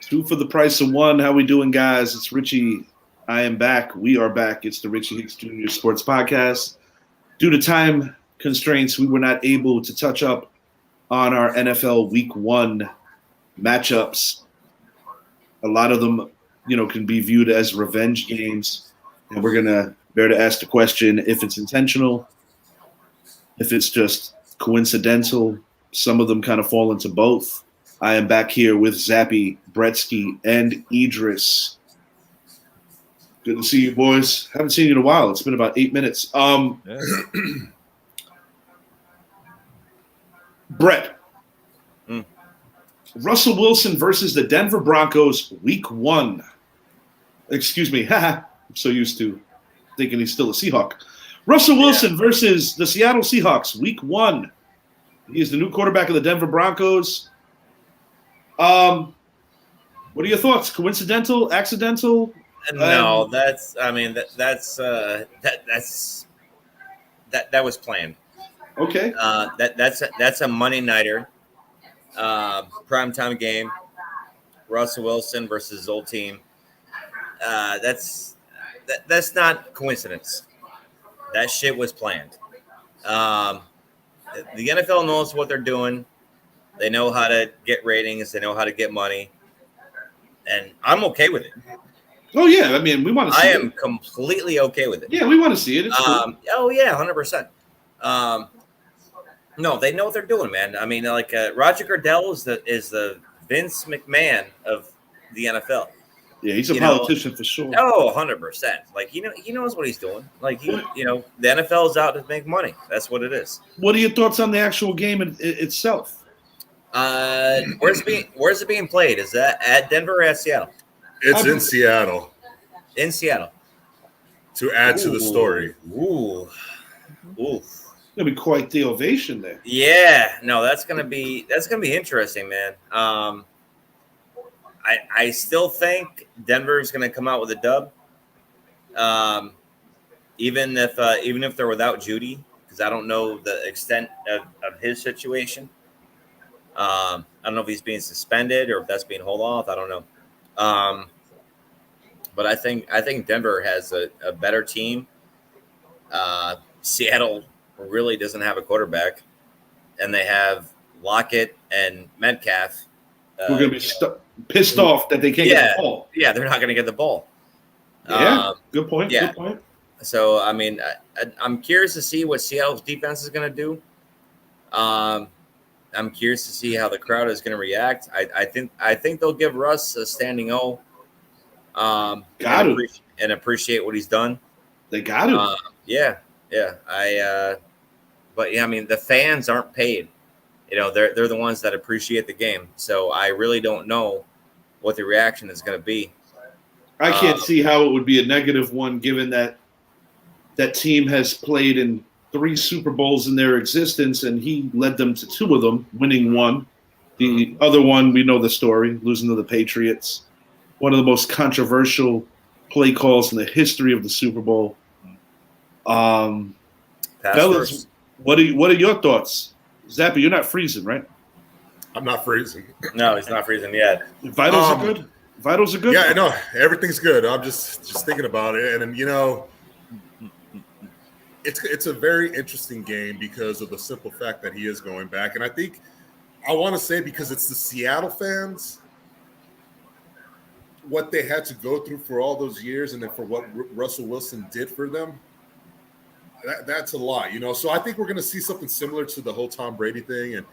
Two for the price of one. How we doing, guys? It's Richie. I am back. We are back. It's the Richie Hicks Jr. Sports Podcast. Due to time constraints, we were not able to touch up on our NFL Week 1 matchups. A lot of them, can be viewed as revenge games. And we're going to bear to ask the question if it's intentional, if it's just coincidental. Some of them kind of fall into both. I am back here with Zappy, Bretsky, and Idris. Good to see you, boys. Haven't seen you in a while. It's been about 8 minutes. Brett. Russell Wilson versus the Denver Broncos, Week 1. Excuse me. I'm so used to thinking he's still a Seahawk. Russell Wilson versus the Seattle Seahawks, Week 1. He is the new quarterback of the Denver Broncos. What are your thoughts? Coincidental? Accidental? No, that was planned. Okay. That's a Monday nighter, primetime game. Russell Wilson versus his old team. That's not coincidence. That shit was planned. The NFL knows what they're doing. They know how to get ratings. They know how to get money. And I'm okay with it. Oh, yeah. I mean, we want to see it. I am completely okay with it. Yeah, we want to see it. It's cool. Oh, yeah, 100%. No, they know what they're doing, man. I mean, like Roger Goodell is the Vince McMahon of the NFL. Yeah, he's a politician for sure. Oh, 100%. Like, he knows what he's doing. Like, the NFL is out to make money. That's what it is. What are your thoughts on the actual game itself? Where's it being played? Is that at Denver or at Seattle? It's in Seattle. In Seattle. To add to the story. Ooh. It's gonna be quite the ovation there. Yeah, no, that's gonna be interesting, man. I still think Denver is gonna come out with a dub. Even if they're without Judy, because I don't know the extent of his situation. I don't know if he's being suspended or if that's being hold off. I don't know. But I think Denver has a better team. Seattle really doesn't have a quarterback, and they have Lockett and Metcalf. We're going to be pissed off that they can't get the ball. Yeah, they're not going to get the ball. Yeah, good point. Yeah. Good point. So, I mean, I'm curious to see what Seattle's defense is going to do. I'm curious to see how the crowd is going to react. I think they'll give Russ a standing O. And appreciate what he's done. They got to. Yeah. But yeah, I mean, the fans aren't paid. They're the ones that appreciate the game. So I really don't know what the reaction is going to be. I can't see how it would be a negative one, given that team has played in 3 Super Bowls in their existence, and he led them to 2 of them, winning 1. The other one, we know the story, losing to the Patriots. One of the most controversial play calls in the history of the Super Bowl. Fellas, what are your thoughts? Zappy, you're not freezing, right? I'm not freezing. No, he's not freezing yet. Vitals are good? Vitals are good? Yeah, no, everything's good. I'm just thinking about it. And it's a very interesting game because of the simple fact that he is going back. And I think I want to say, because it's the Seattle fans, what they had to go through for all those years, and then for what Russell Wilson did for them, that's a lot, So I think we're going to see something similar to the whole Tom Brady thing, and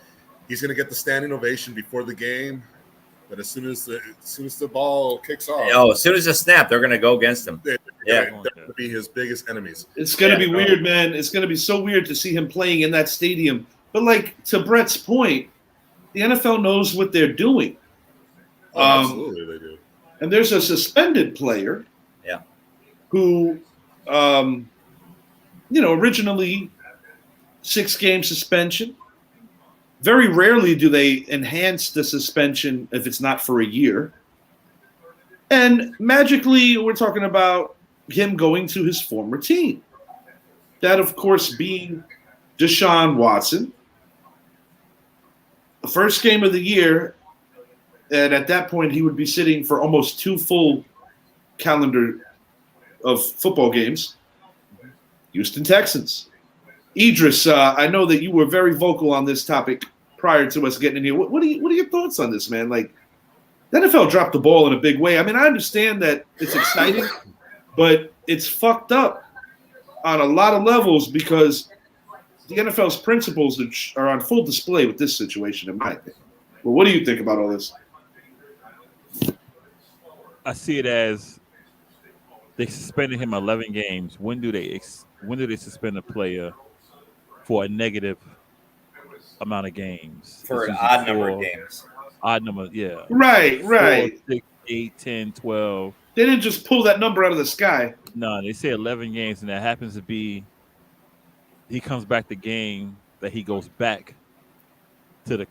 he's going to get the standing ovation before the game. But as soon as the ball kicks off, as soon as the snap, they're going to go against him. They're going to be his biggest enemies. It's going to be weird, man. It's going to be so weird to see him playing in that stadium. But to Brett's point, the NFL knows what they're doing. Absolutely, they do. And there's a suspended player, who, originally 6-game suspension. Very rarely do they enhance the suspension if it's not for a year. And magically, we're talking about him going to his former team. That, of course, being Deshaun Watson. The first game of the year, and at that point, he would be sitting for almost 2 full calendar of football games. Houston Texans. Idris, I know that you were very vocal on this topic prior to us getting in here. What are your thoughts on this, man? Like, the NFL dropped the ball in a big way. I mean, I understand that it's exciting, but it's fucked up on a lot of levels because the NFL's principles are on full display with this situation, in my opinion. Well, what do you think about all this? I see it as they suspended him 11 games. When do they suspend a player for a negative amount of games? For an odd number of games. Odd number, yeah. Right. 4, 6, 8, 10, 12. They didn't just pull that number out of the sky. No, they say 11 games, and that happens to be he comes back the game that he goes back to the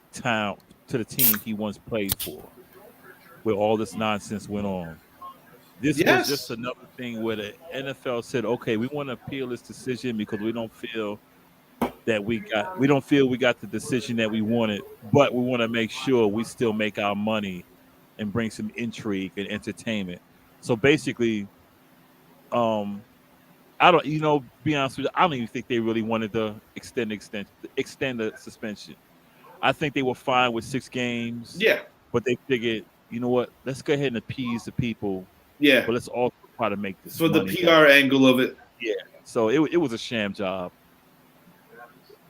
team he once played for, where all this nonsense went on. This was just another thing where the NFL said, okay, we want to appeal this decision because we don't feel we got the decision that we wanted, but we want to make sure we still make our money and bring some intrigue and entertainment. So basically, be honest with you, I don't even think they really wanted to extend the suspension. I think they were fine with 6 games. Yeah. But they figured, you know what? Let's go ahead and appease the people. Yeah. But let's also try to make this for the PR angle of it. Yeah. So it was a sham job.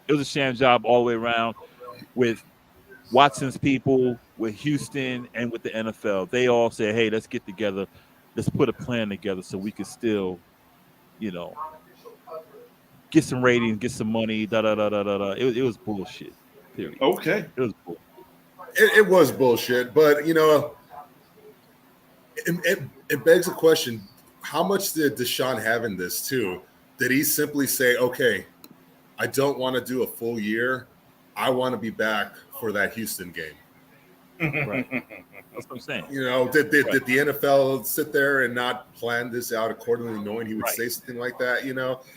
It was a sham job all the way around with Watson's people, with Houston, and with the NFL. They all said, hey, let's get together. Let's put a plan together so we could still, get some ratings, get some money, da-da-da-da-da-da. It was bullshit, period. Okay. It was bullshit. It was bullshit, but, it begs a question. How much did Deshaun have in this, too? Did he simply say, okay, I don't want to do a full year. I want to be back for that Houston game. Right. That's what I'm saying. Did the NFL sit there and not plan this out accordingly, knowing he would say something like that?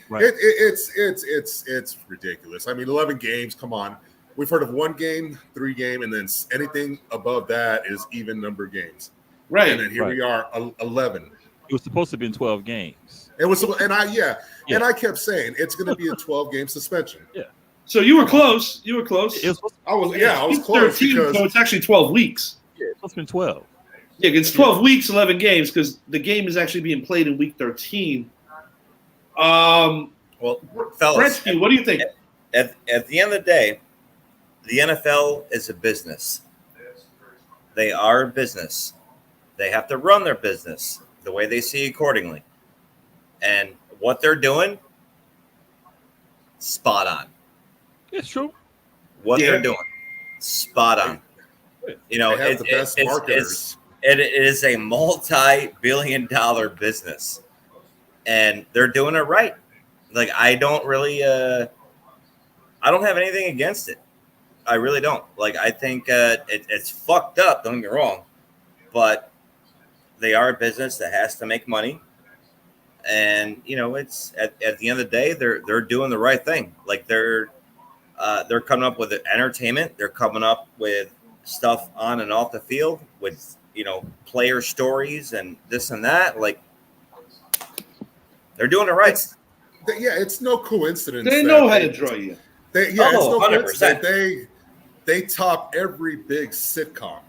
Right. It's ridiculous. I mean, 11 games. Come on, we've heard of 1 game, 3 game, and then anything above that is even number games. Right. And then here we are, 11. It was supposed to have been 12 games. It was, and I kept saying it's going to be a 12-game suspension. Yeah. So you were close. I was close 13, because so it's actually 12 weeks. Yeah, it's supposed to be 12. Yeah, it's 12 weeks, 11 games, because the game is actually being played in week 13. Well, fellas, Gretzky, what do you think? At the end of the day, the NFL is a business. They are a business. They have to run their business the way they see accordingly. And what they're doing, spot on. It's true. What they're doing, spot on. They have the best marketers. It is a multi-billion-dollar business, and they're doing it right. Like, I don't really, I don't have anything against it. I really don't. Like, I think it's fucked up. Don't get me wrong, but they are a business that has to make money, and it's at the end of the day, they're doing the right thing. Like, they're coming up with entertainment. They're coming up with stuff on and off the field with player stories and this and that. Like, they're doing it right. It's no coincidence. They know how to draw you. It's no 100%. coincidence. They top every big sitcom.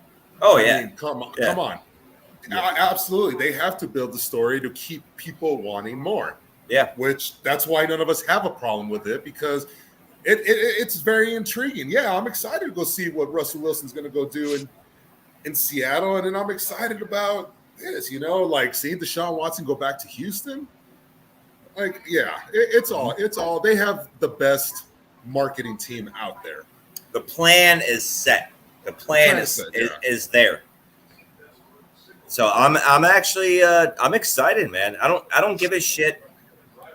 Oh, I yeah. mean, come on. Yeah. Absolutely. They have to build the story to keep people wanting more. Yeah. Which that's why none of us have a problem with it, because it's very intriguing. Yeah, I'm excited to go see what Russell Wilson's going to go do in Seattle, and then I'm excited about this. Like seeing Deshaun Watson go back to Houston. Like, it's all. They have the best marketing team out there. The plan is set. The plan is there. So I'm actually I'm excited, man. I don't give a shit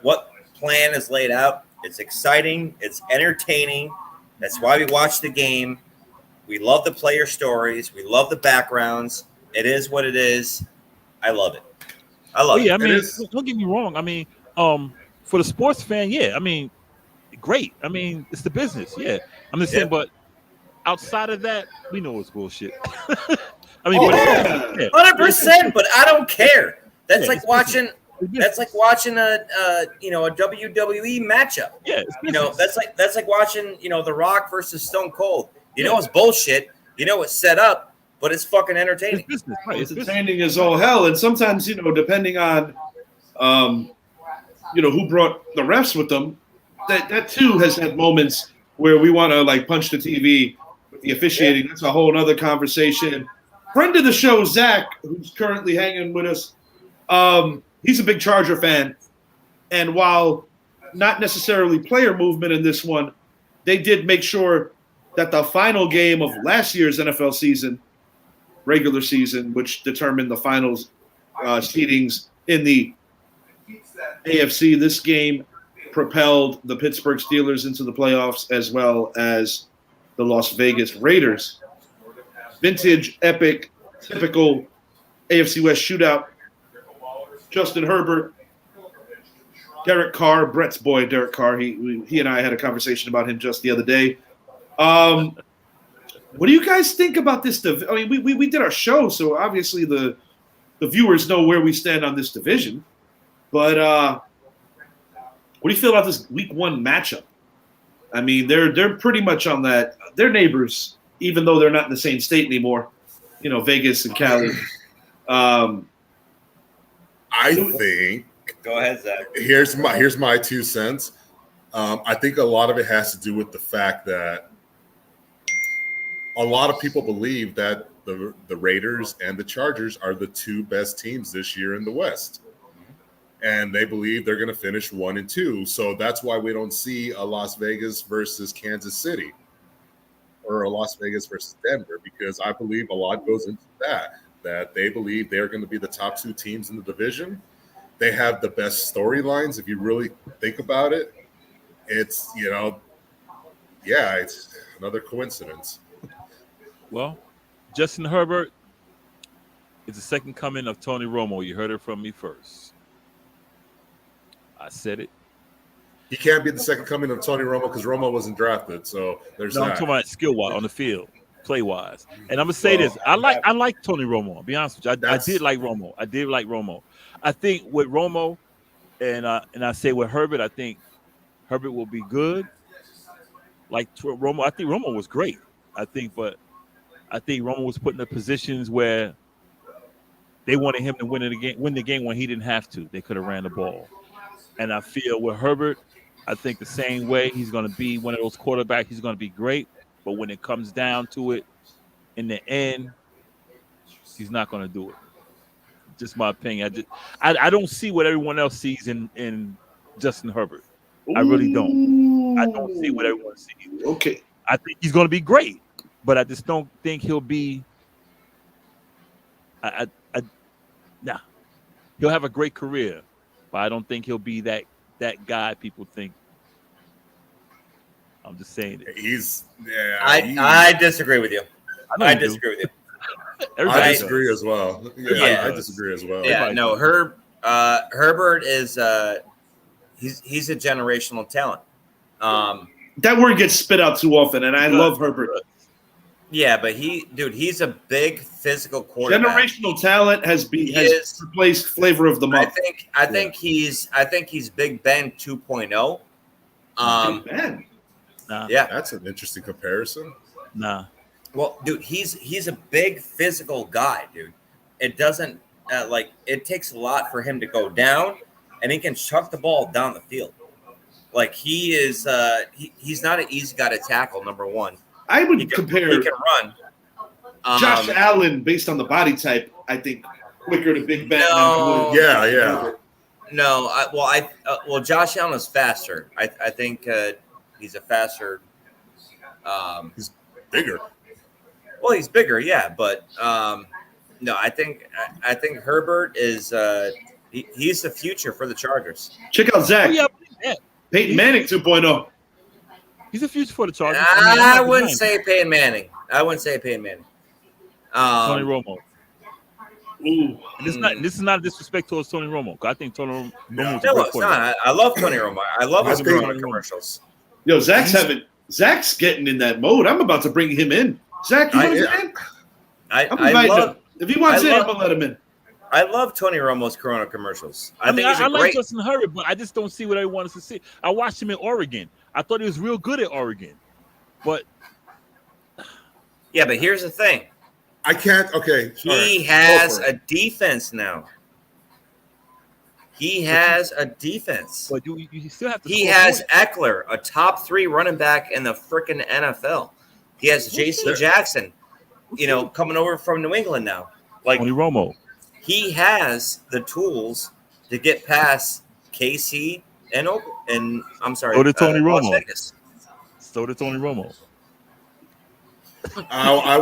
what plan is laid out. It's exciting. It's entertaining. That's why we watch the game. We love the player stories. We love the backgrounds. It is what it is. I love it. I love it. I mean, don't get me wrong. I mean, for the sports fan, I mean, great. I mean, it's the business. Yeah. I'm just saying, but outside of that, we know it's bullshit. I mean, Oh, but yeah. 100%, but I don't care. That's Yeah, like it's watching. business. That's like watching a WWE matchup. Yeah, it's You know, business. that's like watching The Rock versus Stone Cold. You know it's bullshit. You know it's set up, but it's fucking entertaining. It's business, right? It's It's business. entertaining as all hell, and sometimes depending on, who brought the refs with them, that too has had moments where we want to like punch the TV with the officiating. That's a whole other conversation. Friend of the show, Zach, who's currently hanging with us, he's a big Charger fan, and while not necessarily player movement in this one, they did make sure that the final game of last year's NFL season, regular season, which determined the finals seedings in the AFC, this game propelled the Pittsburgh Steelers into the playoffs as well as the Las Vegas Raiders. Vintage, epic, typical AFC West shootout. Justin Herbert, Derek Carr, Brett's boy, Derek Carr. He and I had a conversation about him just the other day. What do you guys think about this? I mean, we did our show, so obviously the viewers know where we stand on this division. But what do you feel about this Week 1 matchup? I mean, they're pretty much on that. They're neighbors, even though they're not in the same state anymore. Vegas and Cali. I think. Go ahead, Zach. Here's my 2 cents. I think a lot of it has to do with the fact that a lot of people believe that the Raiders and the Chargers are the 2 best teams this year in the West. And they believe they're going to finish 1 and 2. So that's why we don't see a Las Vegas versus Kansas City or a Las Vegas versus Denver, because I believe a lot goes into that they believe they're going to be the top 2 teams in the division. They have the best storylines. If you really think about it, it's, it's another coincidence. Well, Justin Herbert is the second coming of Tony Romo. You heard it from me first. I said it. He can't be the second coming of Tony Romo because Romo wasn't drafted. So there's No, I'm that. talking about skill-wise on the field, play-wise. And I'm gonna say this: I like Tony Romo. I'll be honest with you, I did like Romo. I think with Romo, and I say with Herbert, I think Herbert will be good. Like Romo, I think Romo was great. But I think Romo was put in the positions where they wanted him to win the game when he didn't have to. They could have ran the ball. And I feel with Herbert, I think the same way. He's going to be one of those quarterbacks. He's going to be great, but when it comes down to it, in the end, he's not going to do it. Just my opinion. I don't see what everyone else sees in Justin Herbert. I really don't. I don't see what everyone sees. Okay. I think he's going to be great, but I just don't think he'll be. Nah, he'll have a great career, but I don't think he'll be that guy people think. I'm just saying it. I disagree with you. I disagree with you. I disagree as well. Yeah. I disagree as well. Yeah, no, Herbert is he's a generational talent. That word gets spit out too often, and I love Herbert. Yeah, but he's a big physical quarterback. Generational talent has replaced flavor of the month. I think he's Big Ben 2.0. Big Ben. Nah. Yeah, That's an interesting comparison. Nah. well, dude, he's a big physical guy, dude. It doesn't it takes a lot for him to go down, and he can chuck the ball down the field. Like he is, he's not an easy guy to tackle. Number one, I would compare he can run. Josh Allen based on the body type. I think quicker to Big Ben. No. than he would. Yeah. No, Josh Allen is faster. I think he's a faster. He's bigger. Well, he's bigger, yeah, but no, I think Herbert is he's the future for the Chargers. Check out Zach. Yeah. Peyton Manning 2.0. He's a future for the Chargers. I wouldn't say Peyton Manning. Tony Romo. Ooh. And this is not a disrespect towards Tony Romo. I think Tony Romo is a No, great it's not. quarterback. I love Tony Romo. I love his Tony Corona Romo. commercials. Yo, Zach's getting in that mode. I'm about to bring him in. Zach, you want to get in? I I'm inviting love him. If he wants I in, love- I'm gonna let him in. I love Tony Romo's Corona commercials. I think he's I a like great. Justin Herbert, but I just don't see what I want us to see. I watched him in Oregon. I thought he was real good at Oregon, but Yeah, but here's the thing. I can't. Okay, He all right, has go for a it. defense now. He has a defense. but you still have to. He score has points. Eckler, a top 3 running back in the freaking NFL. He has J.C. Jackson, coming over from New England now. Like, Tony Romo. he has the tools to get past KC and I'm sorry, So did Tony Las Romo. Vegas. So did Tony Romo. I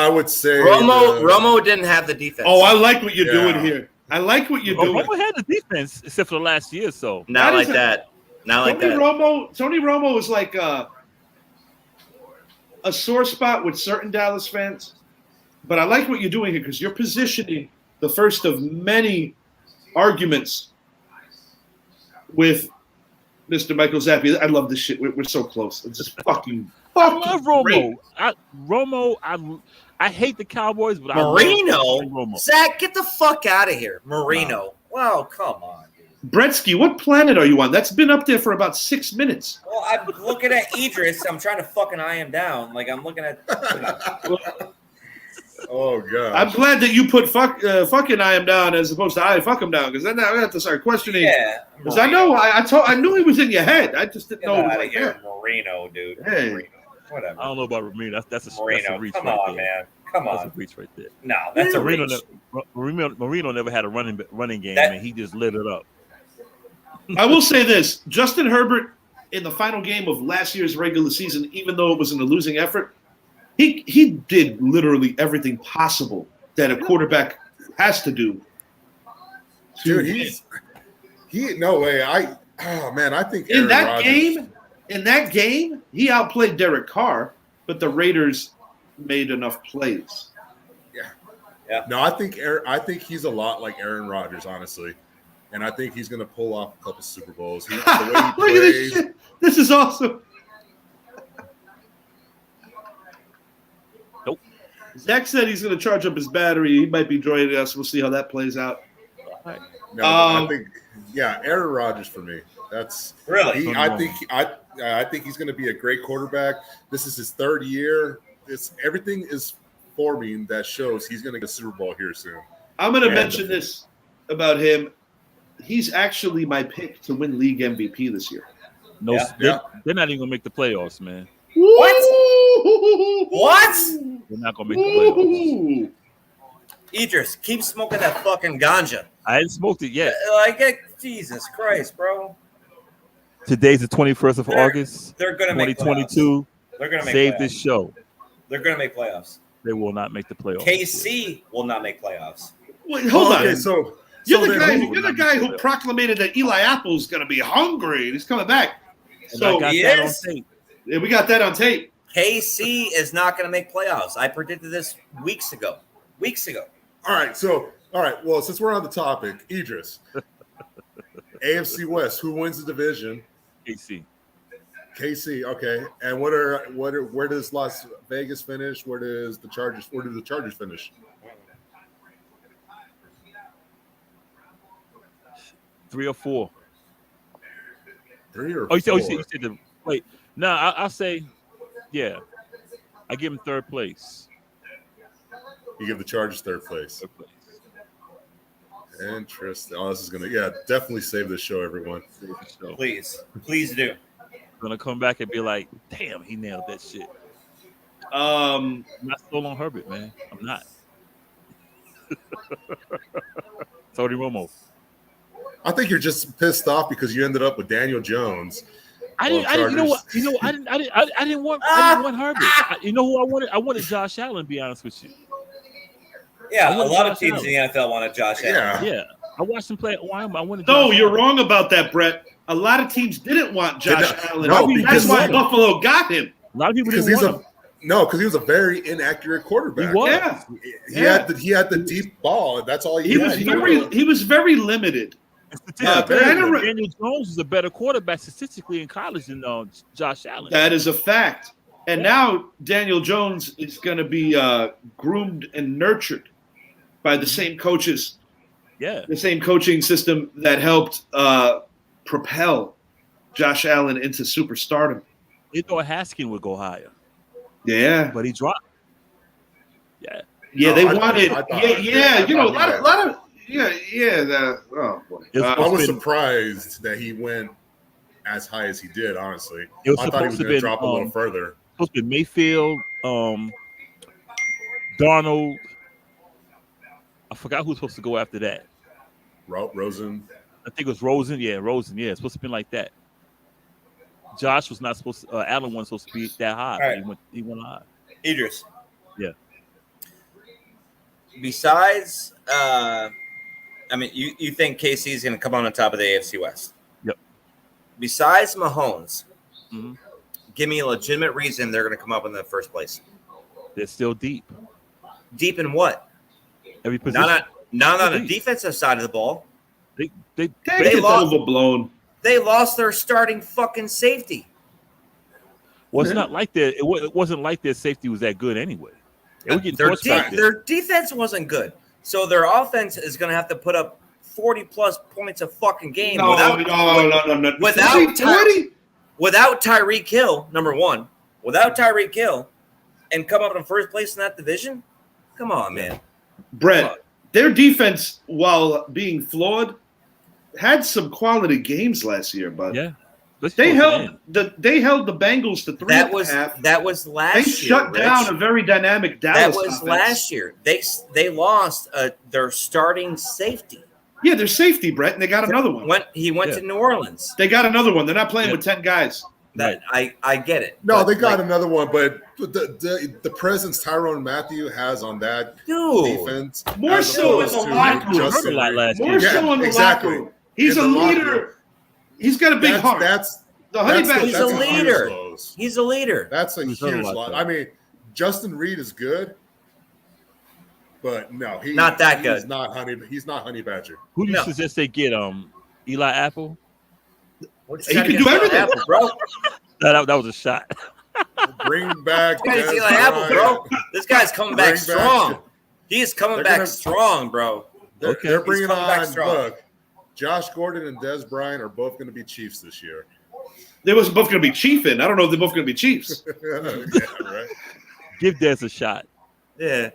would say Romo didn't have the defense. Oh, I like what you're Yeah. doing here. I like what you're doing. Romo had the defense except for the last year, so not that like is a- that. Not like Tony that. Romo is like a sore spot with certain Dallas fans. But I like what you're doing here because you're positioning the first of many arguments with Mr. Michael Zappi. I love this shit. We're so close. It's just fucking I love Romo. great. I hate the Cowboys, but Marino, I love Romo. Zach, get the fuck out of here. Marino. Wow, come on, dude. Bretsky, what planet are you on? That's been up there for about 6 minutes. Well, I'm looking at Idris. I'm trying to fucking eye him down. Like, I'm looking at. Oh god. I'm glad that you put fucking I am down as opposed to I fuck him down because then I have to start questioning. Yeah. Because I know I knew he was in your head. I just didn't Get know it was out of like here, that. Marino, dude. Hey. Marino. Whatever. I don't know about Marino. That's a Marino, reach come right on, there. man. Come That's a on. reach right there. No, that's a Marino, reach. Marino never had a running game, That- and he just lit it up. I will say this: Justin Herbert in the final game of last year's regular season, even though it was in a losing effort, he did literally everything possible that a quarterback has to do. Dude, no way. I think In Aaron that Rodgers- game, he outplayed Derek Carr, but the Raiders made enough plays. No, I think he's a lot like Aaron Rodgers, honestly, and I think he's going to pull off a couple Super Bowls. The way he Look at this plays, shit. This is awesome. Nope. Zach said he's going to charge up his battery. He might be joining us. We'll see how that plays out. no, I think, Aaron Rodgers for me. That's Really? I think he's going to be a great quarterback. This is his 3rd year. Everything is forming that shows he's going to get a Super Bowl here soon. I'm going to Yeah. mention this about him. He's actually my pick to win league MVP this year. No, Yeah. they're not even gonna make the playoffs, man. What? They're not gonna make the playoffs. Ooh. Idris, keep smoking that fucking ganja. I hadn't smoked it yet. Jesus Christ, bro. Today's the 21st of August, They're gonna make 2022. playoffs. They're gonna make Save playoffs. this show. They're gonna make playoffs. They will not make the playoffs. KC will not make playoffs. Wait, hold on. Okay, so You're then the guy who proclamated that Eli Apple's going to be hungry and he's coming back. And So I got he that on is. tape. yeah, we got that on tape. KC is not gonna make playoffs. I predicted this weeks ago. all right. Well, since we're on the topic, Idris, AFC West, who wins the division? KC. KC, okay. And where does Las Vegas finish? Where do the Chargers finish? 3 or 4. 3 or Oh, you 4? said the wait. No, I'll say, yeah. I give him 3rd place. You give the Chargers 3rd place. 3rd place. Interesting. Oh, this is gonna definitely save this show, everyone. Save the show. Please do. Gonna come back and be like, damn, he nailed that shit. Um, I'm not sold on Herbert, man. I'm not. Tony Romo. I think you're just pissed off because you ended up with Daniel Jones. I didn't. You know what? I didn't want Herbert. You know who I wanted? I wanted Josh Allen. To be honest with you. Yeah, I a want lot of Josh teams in the NFL wanted Josh Allen. Yeah. Yeah, I watched him play at Wyoming. I wanted. no, Josh you're Allen. wrong about that, Brett. A lot of teams didn't want Josh Allen. No, That's because why he- Buffalo got him. A lot of people Because didn't he's want him. because he was a very inaccurate quarterback. He was. Yeah, He had the deep ball, and that's all he had. he was very limited. Statistically, very Daniel- good. Daniel Jones was a better quarterback statistically in college than Josh Allen. That is a fact. And now Daniel Jones is going to be groomed and nurtured by the same coaches, Yeah. the same coaching system that helped propel Josh Allen into superstardom. They thought Haskin would go higher, Yeah, but he dropped. Yeah. yeah, they I wanted. thought- Yeah, you know, a I thought lot of. Yeah. Oh boy. It was I supposed was to be- surprised that he went as high as he did. Honestly, It was I thought he was supposed to going to be, drop a little further. supposed to be Mayfield, Darnold. I forgot who was supposed to go after that. Rosen. I think it was Rosen. Yeah, Rosen. Yeah, it's supposed to be like that. Josh was not supposed to. Allen wasn't supposed to be that high. But right. He went high. Idris. Yeah. Besides, I mean, you think KC is going to come on top of the AFC West? Yep. Besides Mahomes, Mhm. give me a legitimate reason they're going to come up in the first place. They're still deep. Deep in what? Every position. Not on the Deep. defensive side of the ball. They It's lost- overblown. They lost their starting fucking safety. well, it's not like that. It wasn't like their safety was that good anyway. They were getting Their, torched back there. their defense wasn't good. So their offense is going to have to put up 40-plus points a fucking game No. without 40? without Tyreek Hill, number one, without Tyreek Hill, and come up in first place in that division? Come on, man. Brett, their defense, while being flawed, had some quality games last year, bud. Yeah. Let's They close it held in. the Bengals to 3.5. That was last They year. shut Rich. down a very dynamic That Dallas was offense. last year. They lost their starting safety. Yeah, they're safety, Brett, and they got another one. He went Yeah. to New Orleans. They got another one. They're not playing Yeah. with 10 guys. That I get it. No, But, they got like, another one, but the presence Tyrone Matthew has on that dude. defense, More as so in opposed the to locker room. Justin Hurt a lot Reed. last More year. so in the exactly. locker room. He's In a the locker leader. room. He's got a big heart. That's The honey that's badger. He's a that's huge leader. loss. He's a leader. That's a He's done a huge lot, loss. though. I mean, Justin Reed is good, but no, Not that he's good. Not honey. He's not Honey Badger. Who do you No. suggest they get? Eli Apple? He can do everything. bro. That was a shot. Bring back It's Des Eli Apple, bro. Bryant. This guy's coming back Bring back- strong. He is coming They're back gonna- strong, bro. They're, Okay. they're He's bringing coming back on. strong. Look, Josh Gordon and Des Bryant are both going to be Chiefs this year. They was both going to be Chiefing. I don't know if they're both going to be Chiefs. Yeah, right. Give Des a shot. Yeah.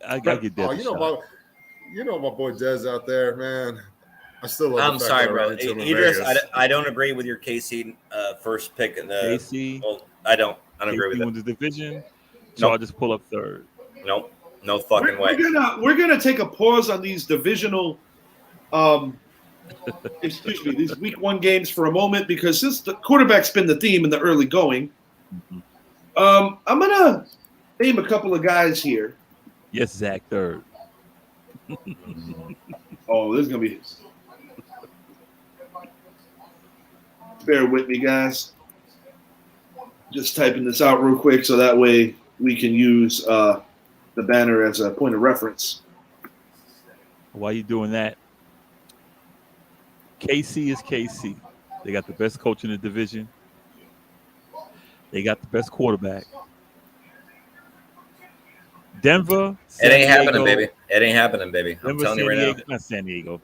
I gotta get Des Oh, a you shot. know my boy Des out there, man. I still love. I'm the fact sorry, that I bro. ran into him in Idris, Vegas. I don't agree with your KC first pick in the. KC. Well, I don't agree with KC that. wins the division. Nope. Chargers pull up third. Nope. No fucking way. We're gonna take a pause on these divisional, excuse me, these week one games for a moment because since the quarterback's been the theme in the early going, I'm gonna name a couple of guys here. Yes, Zach third. Oh, this is gonna be. Bear with me, guys. Just typing this out real quick so that way we can use the banner as a point of reference. Why are you doing that? KC is KC. They got the best coach in the division. They got the best quarterback. Denver. It San ain't happening, Diego- baby. It ain't happening, baby. I'm Denver, telling you San right Diego, now. not San Diego.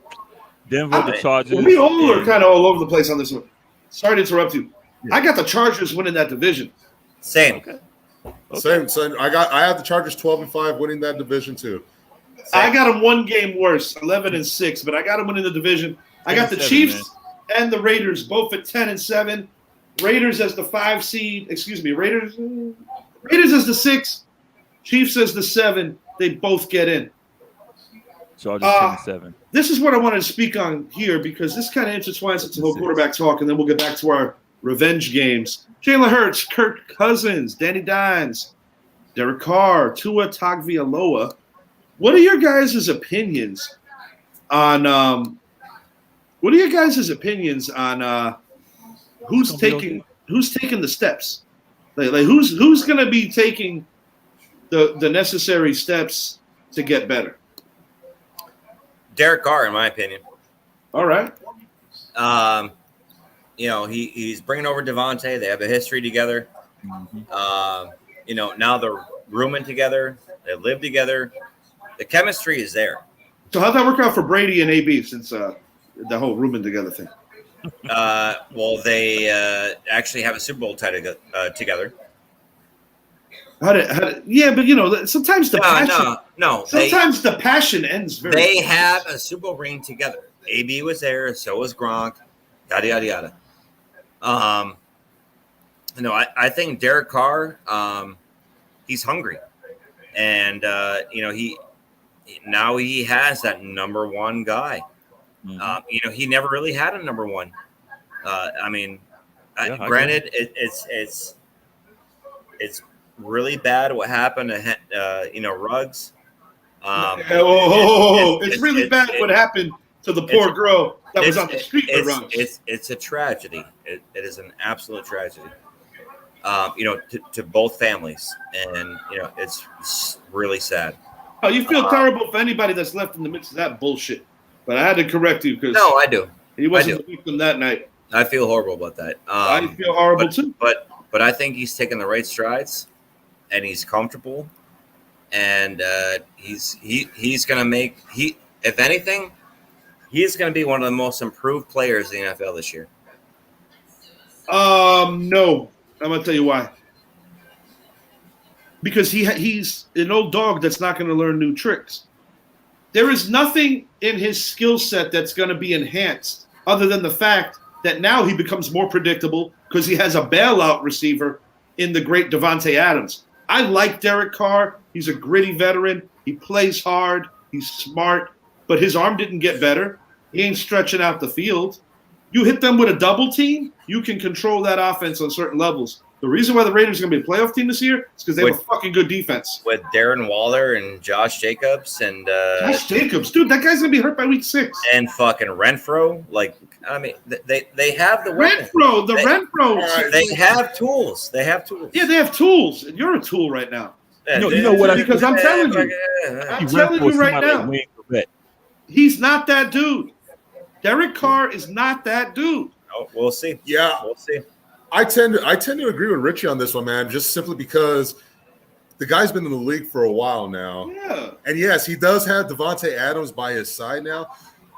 Denver, the Chargers. We all are and- kind of all over the place on this one. Sorry to interrupt you. I got the Chargers winning that division. Same. Okay. Same. I have the Chargers 12-5 winning that division too. I got them one game worse, 11-6, but I got them winning the division. I got the 10-7, Chiefs and the Raiders both at 10-7. Raiders as the 5 seed. Excuse me, Raiders as the 6. Chiefs as the 7. They both get in. Chargers 10-7. This is what I wanted to speak on here because this kind of intertwines into the whole quarterback talk, and then we'll get back to our revenge games. Jalen Hurts, Kirk Cousins, Danny Dimes, Derek Carr, Tua Tagovailoa. What are your guys' opinions on who's taking the steps? Like who's going to be taking the necessary steps to get better? Derek Carr, in my opinion. All right. He's bringing over Devontae. They have a history together. Now they're rooming together. They live together. The chemistry is there. So how'd that work out for Brady and AB since the whole rooming together thing? Well, they actually have a Super Bowl together. Yeah, but sometimes the passion. No. Sometimes the passion ends very. They have a Super Bowl ring together. AB was there, so was Gronk. Yada yada yada. I think Derek Carr, he's hungry, and he has that number one guy. Mm-hmm. He never really had a number one. Granted, it's really bad what happened to Ruggs. It's really bad what happened to the poor girl that was on the street with Ruggs. It's a tragedy. It is an absolute tragedy. To both families, and it's really sad. Oh, you feel terrible for anybody that's left in the midst of that bullshit. But I had to correct you because no, I do. He wasn't the victim that night. I feel horrible about that. I feel horrible too. But I think he's taking the right strides, and he's comfortable, and he's going to make if anything, he's going to be one of the most improved players in the NFL this year. No, I'm going to tell you why. Because he's an old dog that's not going to learn new tricks. There is nothing in his skill set that's going to be enhanced other than the fact that now he becomes more predictable because he has a bailout receiver in the great Davante Adams. I like Derek Carr. He's a gritty veteran. He plays hard. He's smart. But his arm didn't get better. He ain't stretching out the field. You hit them with a double team, you can control that offense on certain levels. The reason why the Raiders are going to be a playoff team this year is because they have a fucking good defense. With Darren Waller and Josh Jacobs and Josh Jacobs, dude, that guy's going to be hurt by week 6. And fucking Renfro. They have the Renfro. They have tools. Yeah, they have tools. And you're a tool right now. You know what? Because I'm telling you right now, he's not that dude. Derek Carr is not that dude. Oh, we'll see. Yeah, we'll see. I tend to agree with Richie on this one, man, just simply because the guy's been in the league for a while now. Yeah. And yes, he does have Davante Adams by his side now,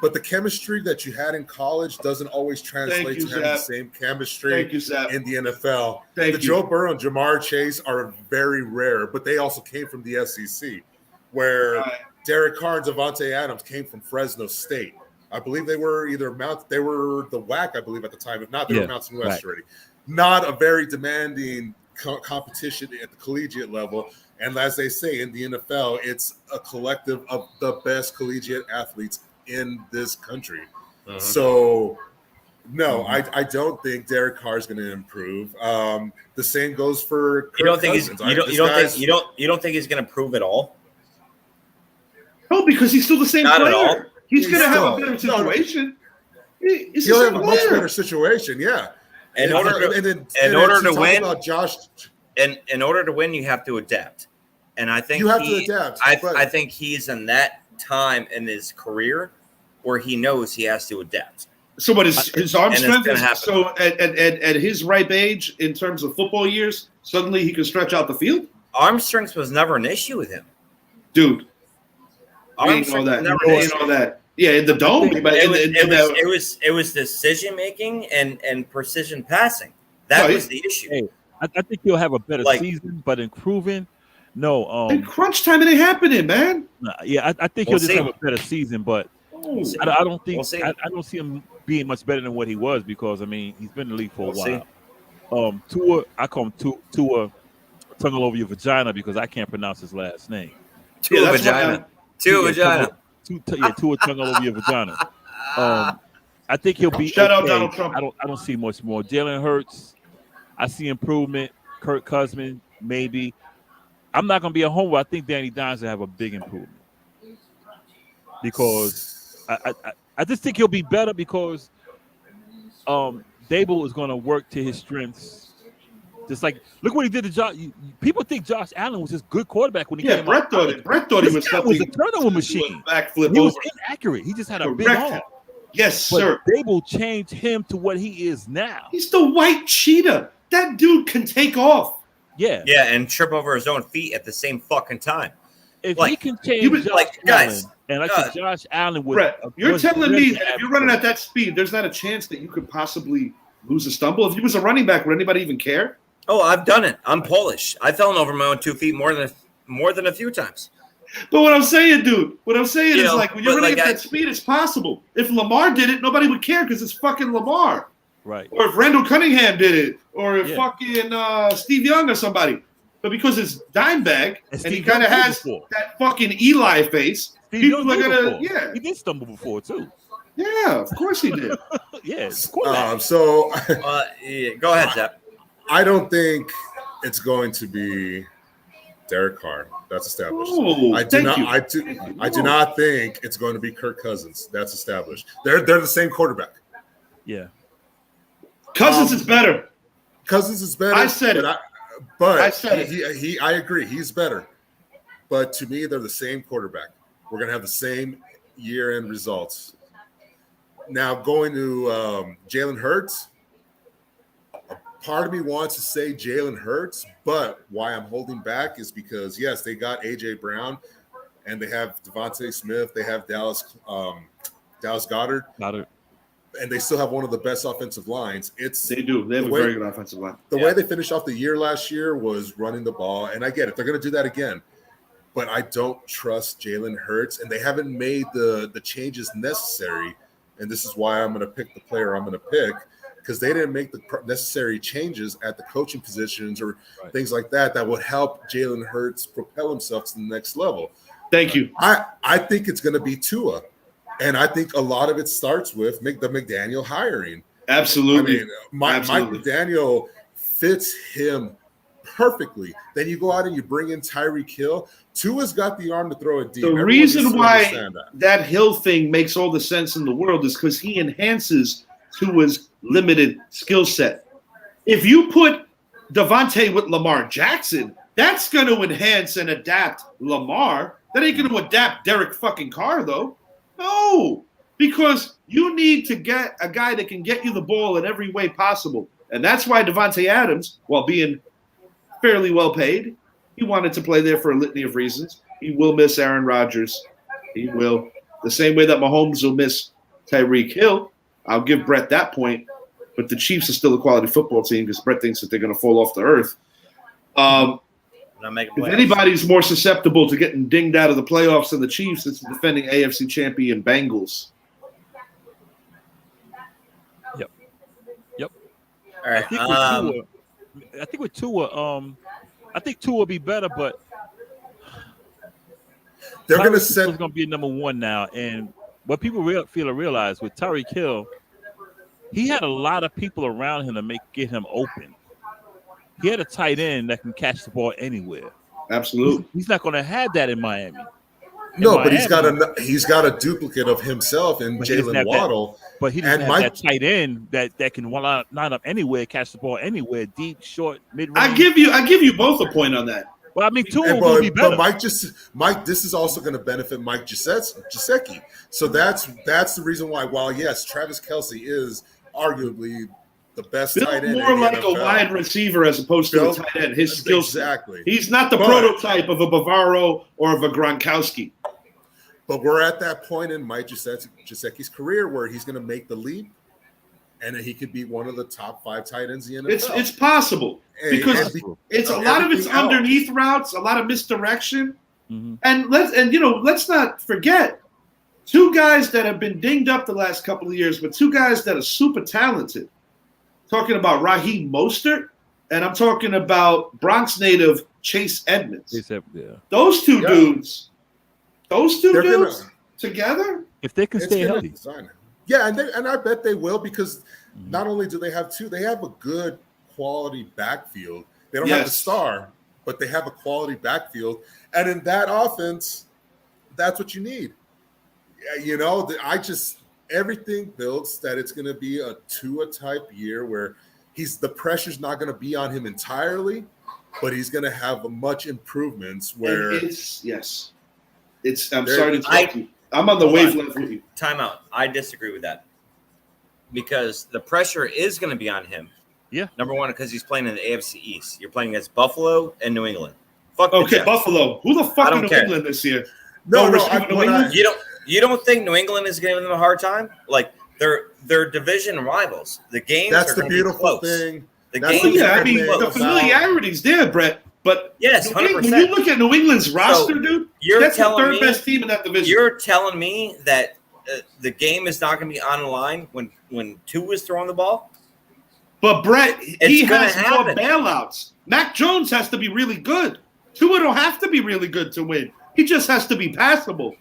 but the chemistry that you had in college doesn't always translate to having the same chemistry in the NFL. Joe Burrow and Jamar Chase are very rare, but they also came from the SEC, where Derek Carr and Davante Adams came from Fresno State. I believe they were the WAC, I believe, at the time. If not, they were Mountain West already. Not a very demanding competition at the collegiate level. And as they say in the NFL, it's a collective of the best collegiate athletes in this country. Uh-huh. So, no, I don't think Derek Carr is going to improve. The same goes for Kirk Cousins. You don't think he's going to improve at all? No, because he's still the same Not player. At all. He's going to have a better situation. He'll have a much better situation, yeah. In order to win, you have to adapt. And I think you have to adapt. I think he's in that time in his career where he knows he has to adapt. So, what his arm strength is? So, at his ripe age, in terms of football years, suddenly he can stretch out the field. Arm strength was never an issue with him, dude. Arm strength was never an issue. All that. Yeah, in the dome, but it was decision making and precision passing. That was the issue. Hey, I think he'll have a better season, but improving, no. In crunch time, it ain't happening, man. Yeah, I think he'll just have a better season, but I don't think I don't see him being much better than what he was because he's been in the league for a while. Tua, I call him Tua Tongue over your vagina because I can't pronounce his last name. Tua vagina. Tua tongue all over your vagina. I think he'll be. Shout out Donald Trump. I don't see much more. Jalen Hurts, I see improvement. Kirk Cousins, maybe. I'm not going to be a homer. I think Danny Dimes will have a big improvement because I just think he'll be better because Dable is going to work to his strengths. Just like, look what he did to Josh. People think Josh Allen was just good quarterback when he came out. Brett thought he was a turnover machine. Backflip. He was inaccurate. He just had a big arm. Yes, sir. Dable changed him to what he is now. He's the white cheetah. that dude can take off. Yeah. Yeah, and trip over his own feet at the same fucking time. If Like, he can change he was- Josh like, Allen, guys, and like God. Josh Allen was, Brett, you're was telling me really that if you're average. running at that speed, there's not a chance that you could possibly lose a stumble. If he was a running back, would anybody even care? Oh, I've done it. I'm Polish. I've fallen over my own 2 feet more than a few times. But what I'm saying, dude, is know, like when you're but running like at that speed, it's possible. If Lamar did it, nobody would care because it's fucking Lamar. Right. Or if Randall Cunningham did it, or if Yeah. fucking Steve Young or somebody. But because it's Dimebag and he Steve kind of Young did has before. that fucking Eli face, Steve people Young are did gonna, before. yeah, He did stumble before too. yeah, of course he did. Yeah. Quarterback. So Yeah, go ahead, Zach. I don't think it's going to be Derek Carr. That's established. Oh, I do thank not. you. I do not think it's going to be Kirk Cousins. That's established. They're the same quarterback. Yeah. Cousins is better. Cousins is better. I said it. I said it. I agree. He's better. But to me, they're the same quarterback. We're going to have the same year-end results. Now, going to Jalen Hurts, a part of me wants to say Jalen Hurts, but why I'm holding back is because, yes, they got A.J. Brown, and they have Devontae Smith. They have Dallas Goedert, and they still have one of the best offensive lines. They do. They have a very good offensive line. The way they finished off the year last year was running the ball, and I get it. They're going to do that again. But I don't trust Jalen Hurts, and they haven't made the changes necessary. And this is why I'm going to pick the player I'm going to pick, because they didn't make the necessary changes at the coaching positions or things like that would help Jalen Hurts propel himself to the next level. Thank you. I think it's going to be Tua, and I think a lot of it starts with the McDaniel hiring. Absolutely. I mean, Mike McDaniel fits him perfectly. Then you go out and you bring in Tyreek Hill. Tua's got the arm to throw it deep. The Everyone reason needs to why understand that Hill thing makes all the sense in the world is because he enhances Tua's limited skill set. If you put Devontae with Lamar Jackson, that's going to enhance and adapt Lamar. That ain't going to adapt Derek fucking Carr, though. No, because you need to get a guy that can get you the ball in every way possible. And that's why Devontae Adams, while being fairly well paid, he wanted to play there for a litany of reasons. He will miss Aaron Rodgers. He will. The same way that Mahomes will miss Tyreek Hill. I'll give Brett that point. But the Chiefs are still a quality football team because Brett thinks that they're going to fall off the earth. If anybody's more susceptible to getting dinged out of the playoffs than the Chiefs, it's the defending AFC champion Bengals. Yep. All right. I think with Tua, I think Tua will be better, but they're going to set. He's going to be number one now, and what people realize with Tyreek Hill, he had a lot of people around him to get him open. He had a tight end that can catch the ball anywhere. Absolutely. He's not going to have that in Miami. But he's got a duplicate of himself in Jalen Waddle. But he doesn't have that tight end that can line up anywhere, catch the ball anywhere, deep, short, mid-range. I give you both a point on that. Well, I mean, Tua will be better. But Mike, this is also going to benefit Mike Gesicki. So that's the reason why. While yes, Travis Kelce is arguably the best tight end. More like a wide receiver as opposed to a tight end. His skill set. Exactly. He's not the prototype of a Bavaro or of a Gronkowski. But we're at that point in Mike Gesicki's career where he's going to make the leap, and he could be one of the top 5 tight ends in the NFL. It's possible because it's a lot of it's underneath routes, a lot of misdirection, and let's not forget 2 guys that have been dinged up the last couple of years, but 2 guys that are super talented. Talking about Raheem Mostert, and I'm talking about Bronx native Chase Edmonds. Those two dudes. Those two dudes together, if they can stay healthy, and I bet they will, because not only do they have 2, they have a good quality backfield. They don't have the star, but they have a quality backfield, and in that offense, that's what you need. Everything builds that it's going to be a Tua type year where the pressure's not going to be on him entirely, but he's going to have much improvements. Where I'm sorry to talk to you. I'm on the wavelength with you. Time out. I disagree with that, because the pressure is going to be on him, Yeah. Number one, because he's playing in the AFC East. You're playing against Buffalo and New England. Fuck the Okay, Jets. Buffalo. Who the I fuck don't in New care. England this year? No, respect for New England? You don't think New England is giving them a hard time? Like they're division rivals. The games That's are the gonna be beautiful close. thing. The That's games Well, yeah, are I gonna be mean, the close. familiarity's there, Brett. But Yes, New England, 100%. when you look at New England's roster, dude, you're that's the telling third me- best team in that division. You're telling me that the game is not going to be on the line when Tua is throwing the ball? But Brett, he It's gonna has more happen. bailouts. Mac Jones has to be really good. Tua don't have to be really good to win. He just has to be passable.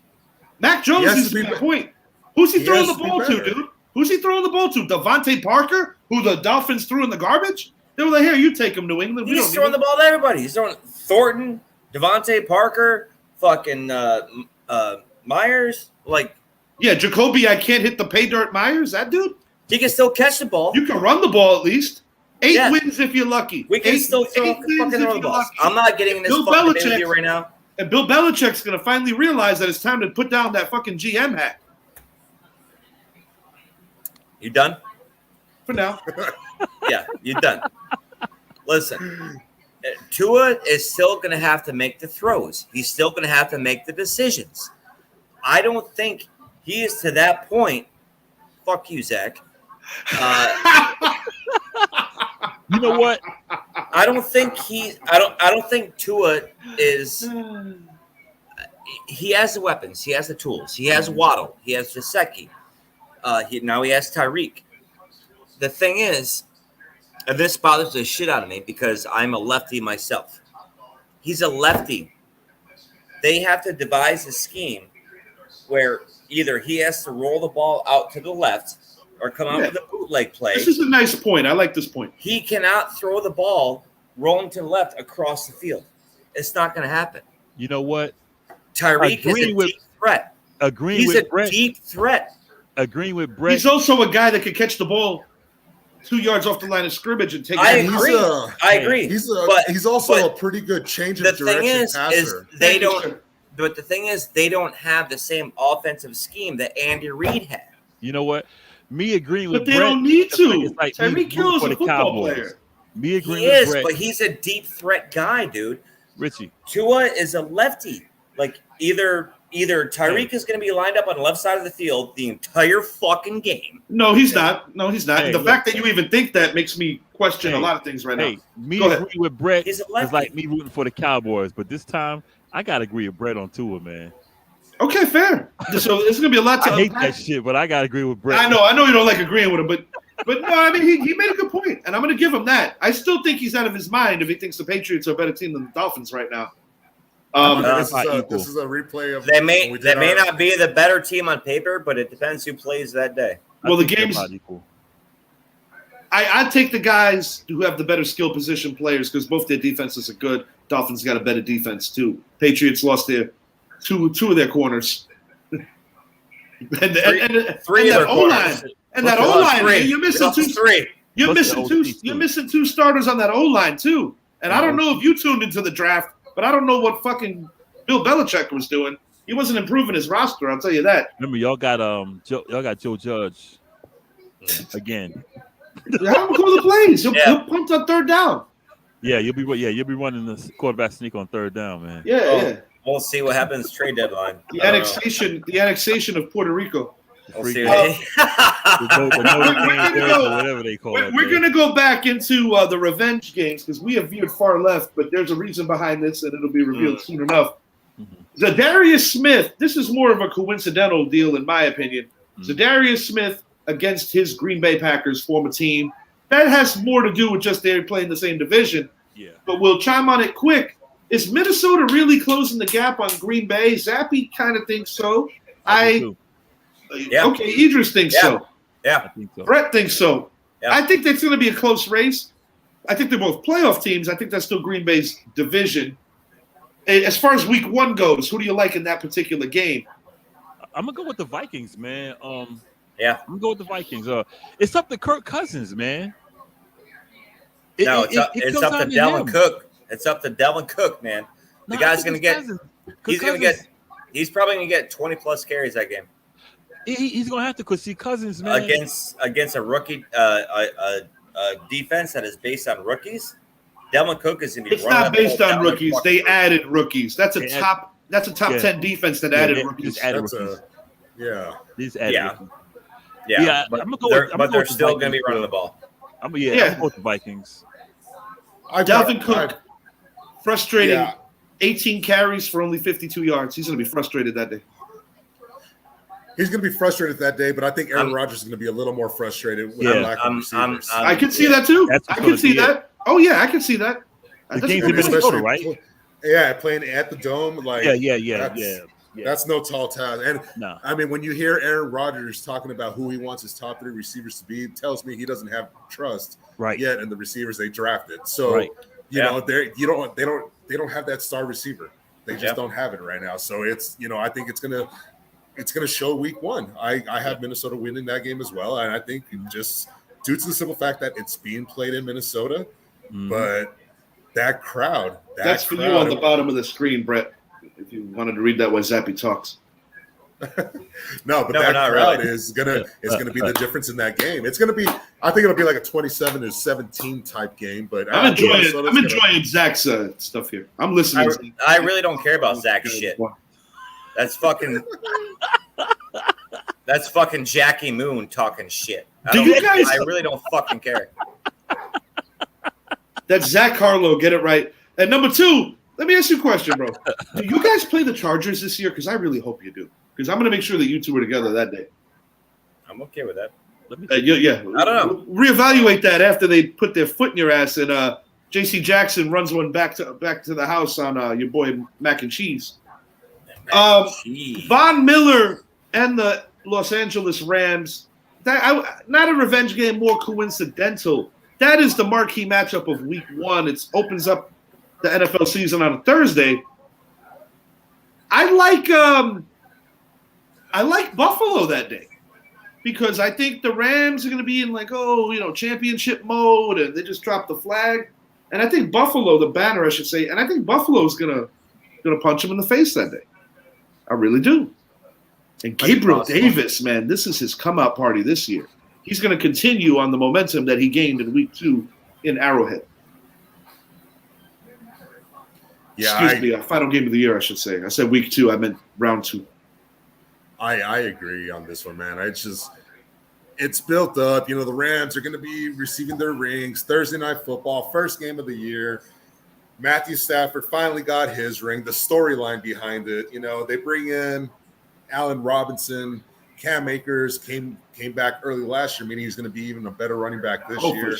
Mac Jones He has is to be the point. Who's he He throwing has the to be ball to, better. dude? Who's he throwing the ball to? Devontae Parker, who the Dolphins threw in the garbage? They were like, here, you take him, New England. We He's don't throwing need the ball to everybody. He's throwing Thornton, Devontae Parker, fucking Myers. Like, Yeah, Jacoby, I can't hit the pay dirt Myers. That dude, he can still catch the ball. you can run the ball at least. 8 Yeah. wins if you're lucky. We can Eight- still throw, 8 wins fucking if throw the you're balls. lucky. I'm not getting in this Bill fucking Belichick- interview right now. And Bill Belichick's going to finally realize that it's time to put down that fucking GM hat You done? for now. Yeah, you're done. Listen, Tua is still going to have to make the throws. He's still going to have to make the decisions. I don't think he is to that point. Fuck you, Zach. You know what? I don't think Tua is. He has the weapons. He has the tools. He has Waddle. He has Gesicki. Now he has Tyreek. The thing is, and this bothers the shit out of me because I'm a lefty myself. He's a lefty. They have to devise a scheme where either he has to roll the ball out to the left or come out Yeah. with a bootleg play. This is a nice point. I like this point. He cannot throw the ball rolling to the left across the field. It's not going to happen. You know what? Tyreek is Agreeing a with- deep threat. Agreeing He's a with Brett. deep threat. Agreeing with Brett. He's also a guy that could catch the ball 2 yards off the line of scrimmage and take I it. he's agree. a- I agree. He's also but a pretty good change the of thing direction is passer. they Thank you, don't. sir. But the thing is, they don't have the same offensive scheme that Andy Reid had. You know what? Me agreeing with But they Brett. don't need to. It's like me Tyreek Hill is rooting a for the football Cowboys. player. Me agreeing He with is, Brett. but he's a deep threat guy, dude. Richie, Tua is a lefty. Like either Tyreek is going to be lined up on the left side of the field the entire fucking game. No, he's not. No, he's not. Hey, the look. fact that you even think that makes me question a Hey, lot of things right hey, now. me Go ahead. agreeing with Brett He's a is lefty. like me rooting for the Cowboys. But this time, I gotta agree with Brett on Tua, man. Okay, fair. So it's going to be a lot to I hate unpack. that shit, but I gotta agree with Brett. I know you don't like agreeing with him, but no, I mean he made a good point, and I'm going to give him that. I still think he's out of his mind if he thinks the Patriots are a better team than the Dolphins right now. This not is equal. this is a replay of They when may we did our- not be the better team on paper, but it depends who plays that day. I well, the think they're games. about equal. I take the guys who have the better skill position players because both their defenses are good. Dolphins got a better defense too. Patriots lost their two of their corners. and Three that of their O line, corners. and that Lost O line, Three. you're missing Lost two. three. You're Plus missing the two. OT You're too. missing two starters on that O line too. And I don't know if you tuned into the draft, but I don't know what fucking Bill Belichick was doing. He wasn't improving his roster. I'll tell you that. Remember, y'all got Joe Judge again. Have him call the plays. Yeah. He'll punt on third down. Yeah, you'll be running the quarterback sneak on third down, man. Yeah, Oh. yeah. We'll see what happens trade deadline. The I don't know. annexation of Puerto Rico. We'll see. The What Notre We're Dame gonna Bears go- or whatever they call it. We're going to go back into the revenge games because we have veered far left, but there's a reason behind this, and it'll be revealed soon enough. Zadarius Smith, this is more of a coincidental deal, in my opinion. Zadarius Smith against his Green Bay Packers former team. That has more to do with just they're playing the same division, Yeah. but we'll chime on it quick. Is Minnesota really closing the gap on Green Bay? Zappy kind of thinks so. Yeah. Okay, Idris thinks Yeah. so. Yeah. I think so. Brett thinks so. Yeah. I think that's going to be a close race. I think they're both playoff teams. I think that's still Green Bay's division. As far as week one goes, who do you like in that particular game? I'm gonna go with the Vikings, man. Yeah. I'm gonna go with the Vikings. It's up to Kirk Cousins, man. No, it's up comes to down Delvin him. Cook. It's up to Delvin Cook, man. The No, guy's I gonna think get. it's Cousins. He's gonna Cousins, get. He's probably gonna get 20 plus carries that game He's gonna have to, cause see Cousins, man. against a rookie, a defense that is based on rookies, Delvin Cook is going to be. It's not based on rookies. They added rookies. That's a They top. That's a top 10 defense that added rookies. Yeah. These added rookies. Yeah, but they're still going to be running the ball. I'm going to go with the Vikings. Dalvin Cook, frustrating. 18 carries for only 52 yards. He's going to be frustrated that day. He's going to be frustrated that day, but I think Aaron Rodgers is going to be a little more frustrated with the lack of receivers. I can see that too. I can see that. Oh yeah, I can see that. The game's in Minnesota, right? Yeah, playing at the Dome, like yeah. That's no tall task. And I mean, when you hear Aaron Rodgers talking about who he wants his top 3 receivers to be, it tells me he doesn't have trust yet in the receivers they drafted. So you know, they don't have that star receiver. They just don't have it right now. So it's, you know, I think it's gonna show week 1. I have Minnesota winning that game as well, and I think just due to the simple fact that it's being played in Minnesota, but that crowd. That's for you on the bottom of the screen, Brett. If you wanted to read that when Zappy talks. No, but that crowd is gonna be the difference in that game. It's gonna be, I think it'll be like a 27-17 type game. But I'm enjoying Zach's stuff here. I'm listening. I really don't care about Zach's shit. That's fucking Jackie Moon talking shit. I really don't fucking care. That's Zach Harlow. Get it right. And number 2, let me ask you a question, bro. Do you guys play the Chargers this year? Because I really hope you do. Because I'm going to make sure that you two are together that day. I'm okay with that. Yeah. I don't know. Reevaluate that after they put their foot in your ass and J.C. Jackson runs one back to the house on your boy Mac and Cheese. Von Miller and the Los Angeles Rams. Not a revenge game, more coincidental. That is the marquee matchup of Week 1. It opens up the NFL season on a Thursday. I like Buffalo that day because I think the Rams are going to be in championship mode, and they just dropped the flag. And I think Buffalo, the banner, I should say, and I think Buffalo is going to punch him in the face that day. I really do. And Gabriel Davis, man, this is his come-out party this year. He's going to continue on the momentum that he gained in Week 2 in Arrowhead. Excuse me, final game of the year, I should say. I said Week 2, I meant round 2. I agree on this one, man. It's built up. You know, the Rams are going to be receiving their rings. Thursday Night Football, first game of the year. Matthew Stafford finally got his ring. The storyline behind it, you know, they bring in Allen Robinson. Cam Akers came back early last year, meaning he's going to be even a better running back this year. For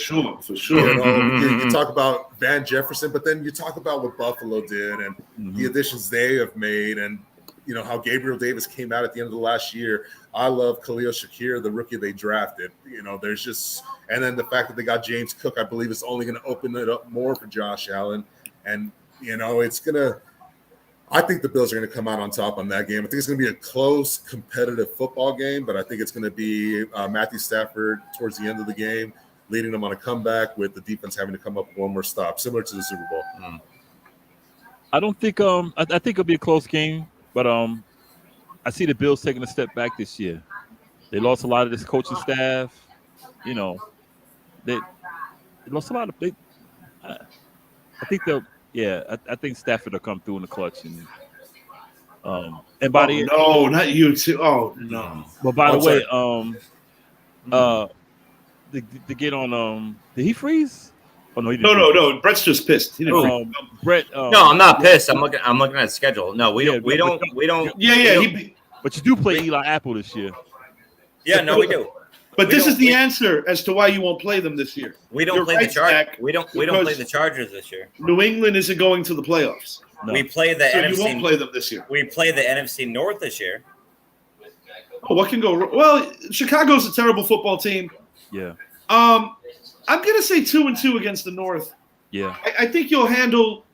sure. You know, you talk about Van Jefferson, but then you talk about what Buffalo did and the additions they have made, and you know how Gabriel Davis came out at the end of the last year. I love Khalil Shakir, the rookie they drafted. You know, there's just, and then the fact that they got James Cook, I believe, is only going to open it up more for Josh Allen, and you know it's gonna. I think the Bills are going to come out on top on that game. I think it's going to be a close, competitive football game, but I think it's going to be Matthew Stafford towards the end of the game, leading them on a comeback with the defense having to come up with one more stop, similar to the Super Bowl. I don't think I think it'll be a close game, but I see the Bills taking a step back this year. They lost a lot of this coaching staff. You know, they lost a lot of big. I think they'll. Yeah, I think Stafford will come through in the clutch, and by the no, not you too. Oh no! But by the way, to get on, did he freeze? Oh no, he didn't. No. Brett's just pissed. He didn't Brett. No, I'm not pissed. I'm looking at the schedule. No, we don't. Yeah. But you do play Eli Apple this year. Yeah, no, we do. But this is the answer as to why you won't play them this year. We don't play the Chargers. We don't play the Chargers this year. New England isn't going to the playoffs. No. We play the NFC. You won't play them this year. We play the NFC North this year. Oh, what can go wrong? Well, Chicago's a terrible football team. Yeah. I'm gonna say 2-2 against the North. Yeah. I think you'll handle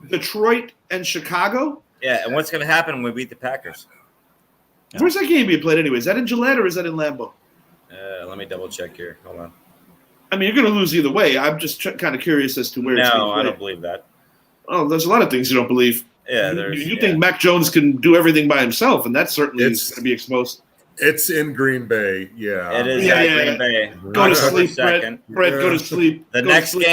Detroit and Chicago. Yeah, and what's gonna happen when we beat the Packers? Where's that game being played anyway? Is that in Gillette or is that in Lambeau? Let me double check here. Hold on. I mean, you're going to lose either way. I'm just kind of curious as to where it's going to play. No, I don't believe that. Oh, there's a lot of things you don't believe. Yeah, you think Mac Jones can do everything by himself, and that certainly is going to be exposed. It's in Green Bay. Yeah. It is Yeah, at yeah. Green Bay. Go to October sleep, Brett. 2nd. Brett, go to sleep. The Go to next sleep.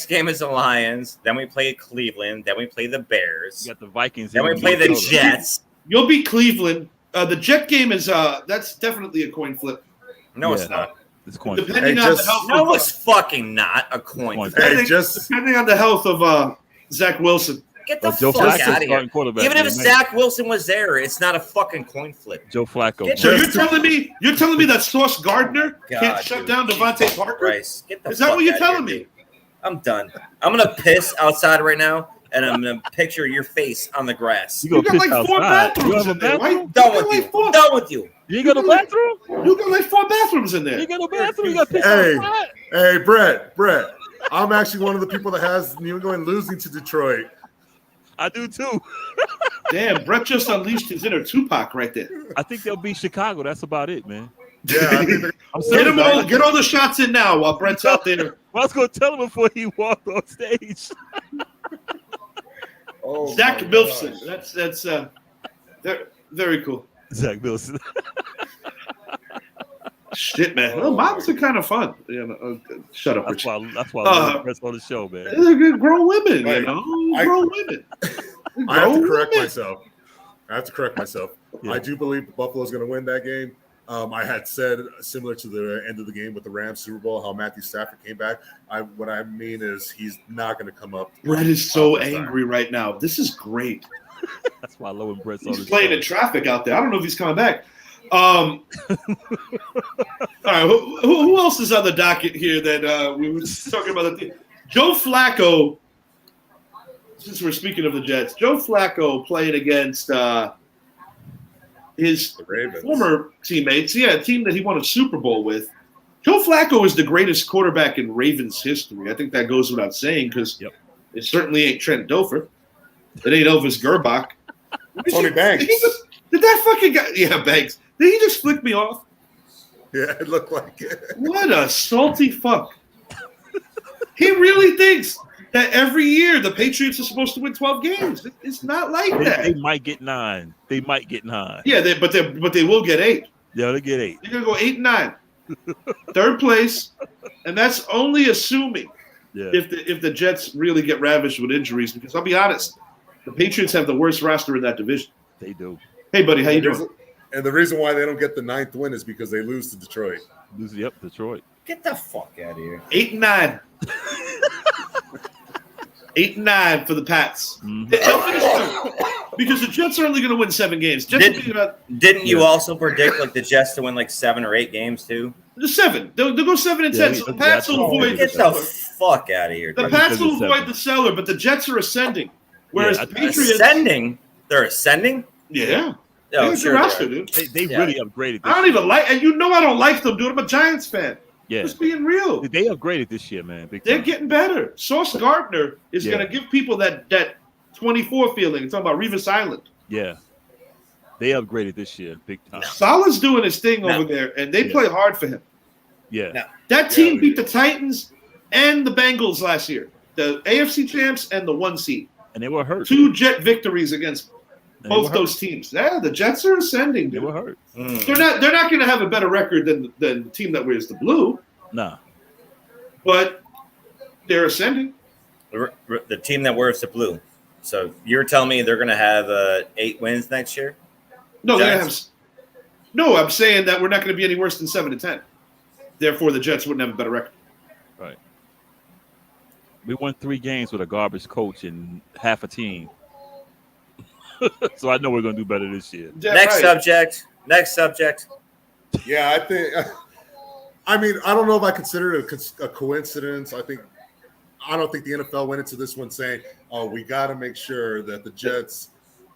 game is the Lions. Then we play Cleveland. Then we play the Bears. You got the Vikings. Then we in play the Minnesota. Jets. You'll beat Cleveland. The Jet game is that's definitely a coin flip. No, it's Yeah. not. It's coin. Depending Hey, on just- the health. No, of, it's fucking not a coin. Coin flip. Hey, depending, just depending on the health of Zach Wilson. Get the Joe fuck Flacco's out of here. starting quarterback. Even if man. Zach Wilson was there, it's not a fucking coin flip. Joe Flacco. Get So the- you're telling me that Sauce Gardner God, can't shut dude. down Devontae Parker? Christ. Get the Is that fuck what you're outta here, telling me? dude. I'm done. I'm gonna piss outside right now, and I'm gonna picture your face on the grass. You go You got piss like 4 outside. You bathrooms have a in there, bathroom? right? Done You with got you. like 4 Done with you. You ain't got no bathroom? You got like 4 bathrooms in You there. ain't got no bathroom. You got piss Hey. outside. hey, Brett. I'm actually one of the people that has New England losing to Detroit. I do too. Damn, Brett just unleashed his inner Tupac right there. I think they'll beat Chicago. That's about it, man. Yeah, I think they're- I'm Get serious. him all, get all the shots in now while Brett's out there. Well, I was going to tell him before he walked on stage. oh Zach my Milson. gosh. That's very cool. Zach Wilson. Shit, man. Oh, Well, moms my are kind of fun. You know, shut up, That's Richie. why I love Uh, the rest on the show, man. They're good grown women, Like, you know? I- Grown women. I have to Grown correct women. myself. Yeah. I do believe Buffalo's going to win that game. I had said similar to the end of the game with the Rams Super Bowl, how Matthew Stafford came back. What I mean is he's not going to come up. Brett is so this time. angry right now. This is great. That's why I love when Brett's on He's the playing show. in traffic out there. I don't know if he's coming back. All right, who else is on the docket here that we were talking about? Joe Flacco. Since we're speaking of the Jets, Joe Flacco playing against his The Ravens. former teammates. Yeah, a team that he won a Super Bowl with. Joe Flacco is the greatest quarterback in Ravens history. I think that goes without saying because Yep. it certainly ain't Trent Dilfer. It ain't Elvis Gerbach. Tony Banks. Did that fucking guy? Yeah, Banks. Did he just flick me off? Yeah, it looked like it. What a salty fuck. He really thinks that every year the Patriots are supposed to win 12 games. It's not like They that. might get 9. They might get 9. Yeah, but they will get 8. Yeah, they get 8. They're gonna go 8 and 9. Third place, and that's only assuming Yeah. if the Jets really get ravished with injuries. Because I'll be honest, the Patriots have the worst roster in that division. They do. Hey, buddy, how you doing? And the reason why they don't get the 9th win is because they lose to Detroit. Yep, Detroit. Get the fuck out of here. 8 and 9. 8 and 9 for the Pats. Mhm. They'll finish third. Because the Jets are only going to win 7 games. Jets will be about Didn't you Yeah. also predict like the Jets to win like 7 or 8 games too? the 7. They'll go 7 and 10. Yeah, So the yeah, Pats that's will all. avoid the Get the cellar. fuck out of here. The dude. Pats because will it's avoid 7. the cellar, but the Jets are ascending. Whereas Yeah, the Patriots, Ascending? They're ascending? yeah, Oh, it's sure. a they roster, are. dude. They Yeah. really upgraded I this don't even like, and you know I don't like them, dude. I'm a Giants fan. Yeah. Just being real. They upgraded this year, man. Big They're time. getting better. Sauce Gardner is Yeah. going to give people that 24 feeling. I'm talking about Revis Island. Yeah. They upgraded this year, big time. Salah's doing his thing No. over there, and they Yeah. play hard for him. Yeah. No. That team we beat did. the Titans and the Bengals last year. The AFC champs and the 1 seed. And they were hurt. 2 Jet victories against And they both were hurt. those teams. Yeah, the Jets are ascending, They dude. were hurt. Mm. They're not going to have a better record than the team that wears the blue, Nah. but they're ascending. The team that wears the blue. So you're telling me they're going to have 8 wins next year? No, they're gonna have. Giants? No, I'm saying that we're not going to be any worse than 7 and 10. Therefore, the Jets wouldn't have a better record. Right. We won 3 games with a garbage coach and half a team. So I know we're going to do better this year. Yeah, Next right. subject. Next subject. Yeah, I think. I mean, I don't know if I consider it a coincidence. I don't think the NFL went into this one saying, "Oh, we got to make sure that the Jets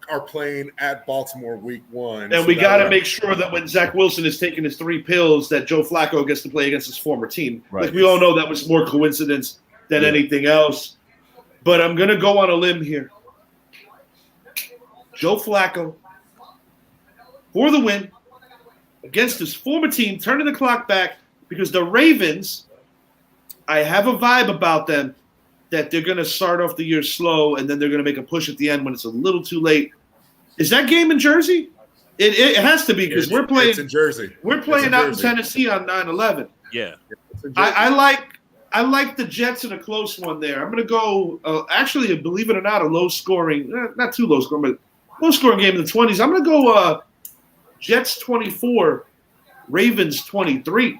are playing at Baltimore Week 1." And so we that got to way- make sure that when Zach Wilson is taking his 3 pills, that Joe Flacco gets to play against his former team. Right. Like we all know that was more coincidence than Yeah. anything else. But I'm going to go on a limb here. Joe Flacco for the win against his former team, turning the clock back because the Ravens, I have a vibe about them that they're going to start off the year slow and then they're going to make a push at the end when it's a little too late. Is that game in Jersey? It has to be because we're playing. It's in Jersey. We're playing out in Jersey. Tennessee on 9/11. Yeah. It's in Jersey. I like the Jets in a close one there. I'm going to go. Actually, believe it or not, a low scoring, not too low scoring, but low scoring game in the 20s. I'm going to go Jets 24, Ravens 23.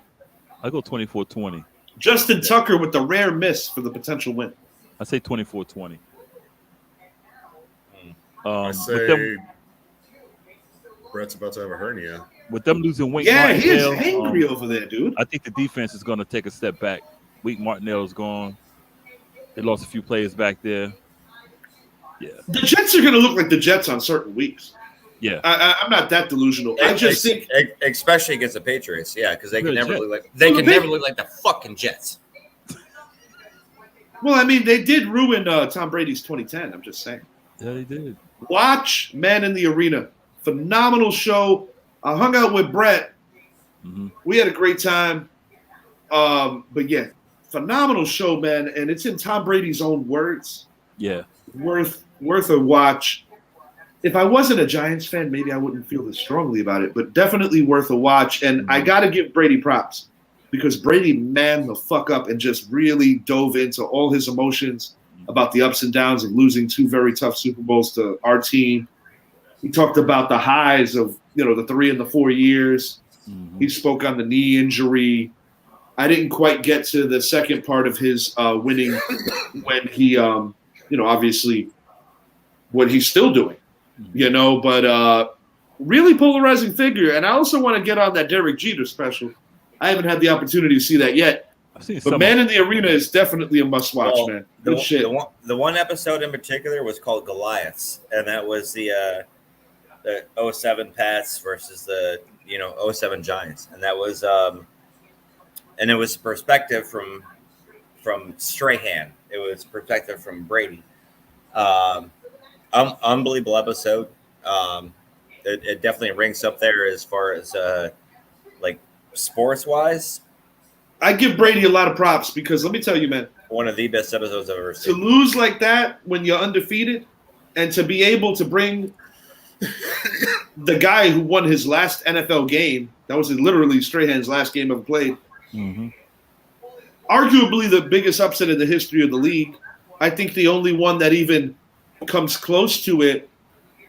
I go 24-20. Justin Tucker with the rare miss for the potential win. I say 24-20. I say Brett's about to have a hernia. With them losing Wink Yeah, he is Martindale, angry over there, dude. I think the defense is going to take a step back. Wink Martindale's gone. They lost a few players back there. Yeah. The Jets are going to look like the Jets on certain weeks. Yeah. I'm not that delusional. I just think, especially against the Patriots, yeah, because they can Good never Jets. look like never look like the fucking Jets. well, I mean, they did ruin Tom Brady's 2010. I'm just saying. Yeah, they did. Watch Man in the Arena. Phenomenal show. I hung out with Brett. Mm-hmm. We had a great time. But yeah, phenomenal show, man. And it's in Tom Brady's own words. Yeah. Worth a watch. If I wasn't a Giants fan, maybe I wouldn't feel this strongly about it, but definitely worth a watch. And I got to give Brady props because Brady manned the fuck up and just really dove into all his emotions about the ups and downs of losing two very tough Super Bowls to our team. He talked about the highs of, the 3 and the 4 years. Mm-hmm. He spoke on the knee injury. I didn't quite get to the second part of his winning when he, obviously what he's still doing, but really polarizing figure. And I also want to get on that Derek Jeter special. I haven't had the opportunity to see that yet. I've seen But some. Man in the Arena is definitely a must-watch, Well, man. Good shit. The one episode in particular was called Goliaths, and that was the 07 Pats versus the 07 Giants, and that was and it was perspective from Strahan. It was perspective from Brady. Unbelievable episode. It definitely ranks up there as far as like sports wise. I give Brady a lot of props because let me tell you, man, One of the best episodes I've ever to seen. lose like that when you're undefeated and to be able to bring the guy who won his last NFL game, that was literally Strahan's last game ever played, Mm-hmm. arguably the biggest upset in the history of the league. I think the only one that even comes close to it,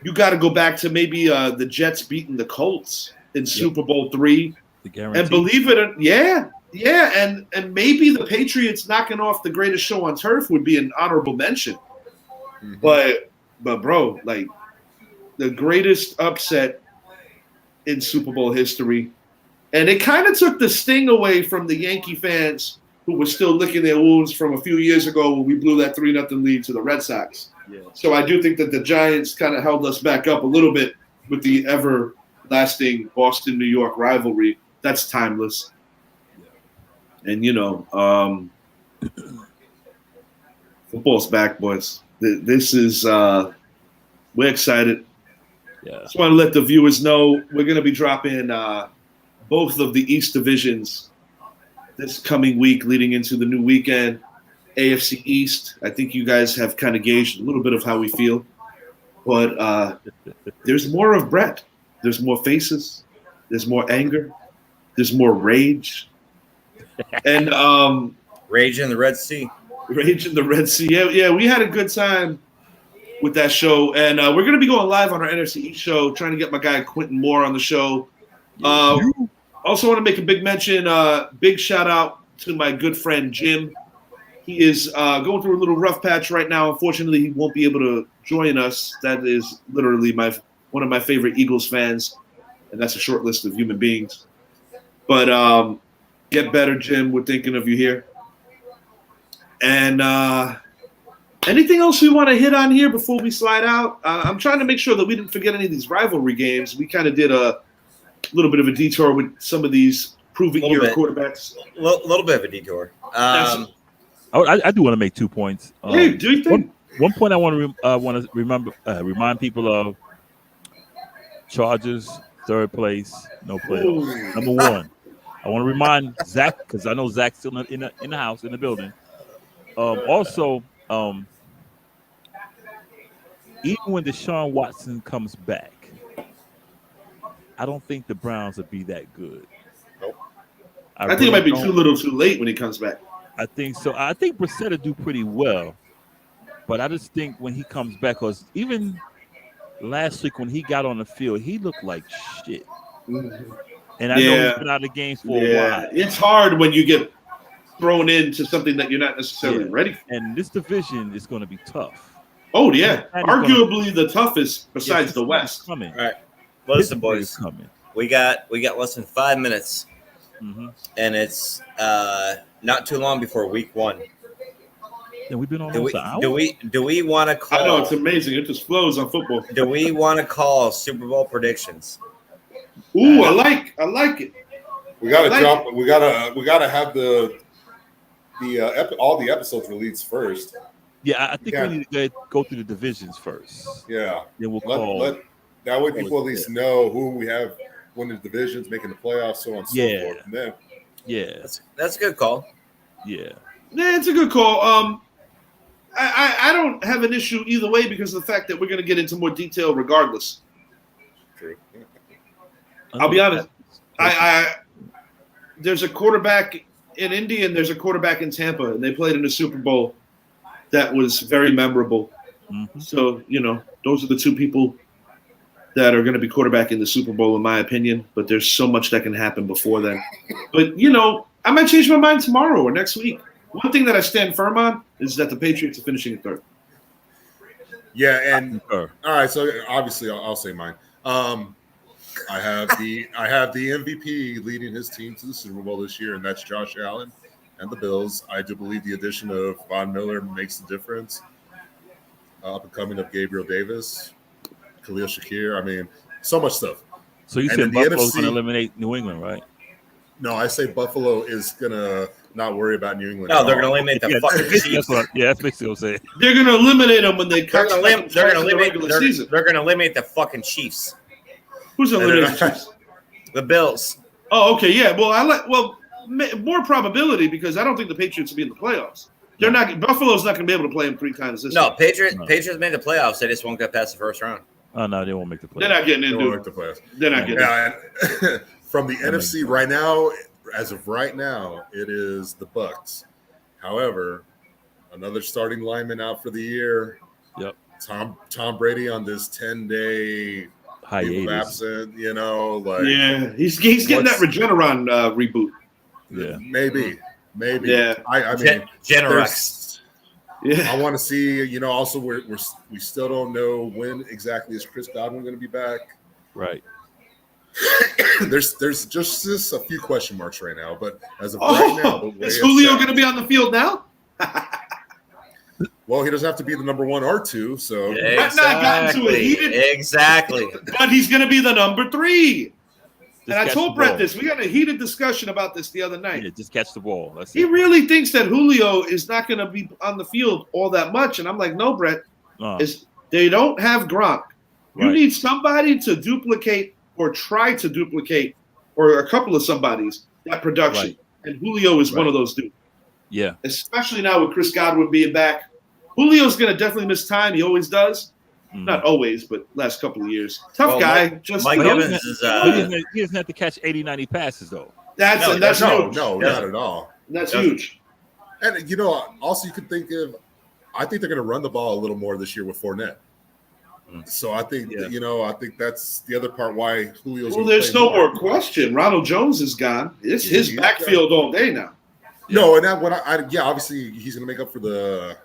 you got to go back to maybe the Jets beating the Colts in Super Bowl III. The guarantee. And believe it or and maybe the Patriots knocking off the greatest show on turf would be an honorable mention. Mm-hmm. But bro, like the greatest upset in Super Bowl history. And it kind of took the sting away from the Yankee fans who were still licking their wounds from a few years ago when we blew that 3-0 lead to the Red Sox. Yeah. So I do think that the Giants kind of held us back up a little bit with the everlasting Boston-New York rivalry. That's timeless. And, football's back, boys. This is we're excited. Yeah. Just want to let the viewers know we're going to be dropping both of the East divisions this coming week leading into the new weekend. AFC East, I think you guys have kind of gauged a little bit of how we feel. But there's more of Brett. There's more faces. There's more anger. There's more rage. And Rage in the Red Sea. Rage in the Red Sea. Yeah, we had a good time with that show. And we're going to be going live on our NFC East show, trying to get my guy Quentin Moore on the show. Also want to make a big mention, big shout out to my good friend Jim. He is going through a little rough patch right now. Unfortunately, he won't be able to join us. That is literally one of my favorite Eagles fans, and that's a short list of human beings. But get better, Jim. We're thinking of you here. And anything else we want to hit on here before we slide out? I'm trying to make sure that we didn't forget any of these rivalry games. We kind of did a little bit of a detour with some of these proven year quarterbacks. A little bit of a detour. I do want to make 2 points. Hey, do you think? One point I want to remind people of: Chargers, 3rd place, no playoffs. Number 1. I want to remind Zach because I know Zach's still in the house, in the building. Also, even when Deshaun Watson comes back, I don't think the Browns would be that good. Nope. I think it might be too little, too late when he comes back. I think so. I think Brissett will do pretty well, but I just think when he comes back, because even last week when he got on the field, he looked like shit. And I know he's been out of the game for a while. It's hard when you get thrown into something that you're not necessarily ready for. And this division is going to be tough. Oh, yeah. Arguably the toughest besides the West. Coming. All right. Listen, boys. Coming. We got less than 5 minutes, and it's not too long before week 1. And we've been on almost an hour. Do we want to call? I know, it's amazing. It just flows on football. Do we want to call Super Bowl predictions? Ooh, I like it. We gotta jump. We gotta have all the episodes released first. Yeah, I think we need to go through the divisions first. Yeah. Then we'll call. That way people at least know who we have winning the divisions, making the playoffs, so on and so forth. And then, that's a good call. Yeah. Yeah, it's a good call. I don't have an issue either way because of the fact that we're going to get into more detail regardless. True. I'll be honest. There's a quarterback in Indy and there's a quarterback in Tampa, and they played in the Super Bowl that was very memorable. So, those are the two people that are going to be quarterback in the Super Bowl, in my opinion. But there's so much that can happen before then. But, I might change my mind tomorrow or next week. One thing that I stand firm on is that the Patriots are finishing in third. Yeah, and all right. So obviously, I'll say mine. I have the MVP leading his team to the Super Bowl this year, and that's Josh Allen and the Bills. I do believe the addition of Von Miller makes the difference. Up and coming of Gabriel Davis, Khalil Shakir. I mean, so much stuff. So you said Buffalo's going to eliminate New England, right? No, I say Buffalo is going to not worry about New England. No, they're going to eliminate the fucking Chiefs. That's basically what I'm saying. They're going to eliminate them when they They're going to eliminate the fucking Chiefs. Who's eliminating the Chiefs? The Bills. Oh, okay, yeah. Well, more probability because I don't think the Patriots will be in the playoffs. They're not. Buffalo's not going to be able to play them 3 times this year. Patriots made the playoffs. They just won't get past the first round. Oh no, they won't make the playoffs. They're not getting into They won't make the playoffs. They're not getting in. From the NFC right now, as of right now, it is the Bucks. However, another starting lineman out for the year. Yep. Tom Brady on this 10-day hiatus. Absent, he's getting that Regeneron reboot. Yeah, maybe. Yeah, I mean, Generex. Yeah, I want to see. Also, we still don't know when exactly is Chris Godwin going to be back. Right. there's just a few question marks right now, but as of right now, is Julio going to be on the field now? Well, he doesn't have to be the number 1 or 2, so Exactly. But he's going to be the number 3. And I catch told the Brett ball. this. We had a heated discussion about this the other night. Yeah, just catch the ball. That's He it. really thinks that Julio is not going to be on the field all that much, and I'm like, no, Brett. They don't have Gronk. You need somebody to duplicate or try to duplicate, or a couple of somebodies, that production. Right. And Julio is one of those dudes. Yeah. Especially now with Chris Godwin being back. Julio's going to definitely miss time. He always does. Not always, but last couple of years. Tough guy. Mike Evans is. He doesn't have to catch 80, 90 passes, though. That's huge. No, not at all. That's huge. And, also you could think of, I think they're going to run the ball a little more this year with Fournette. So I think, I think that's the other part why Julio's. Well, there's no more question. Ronald Jones is gone. It's his backfield all day now. No, and that obviously he's going to make up for the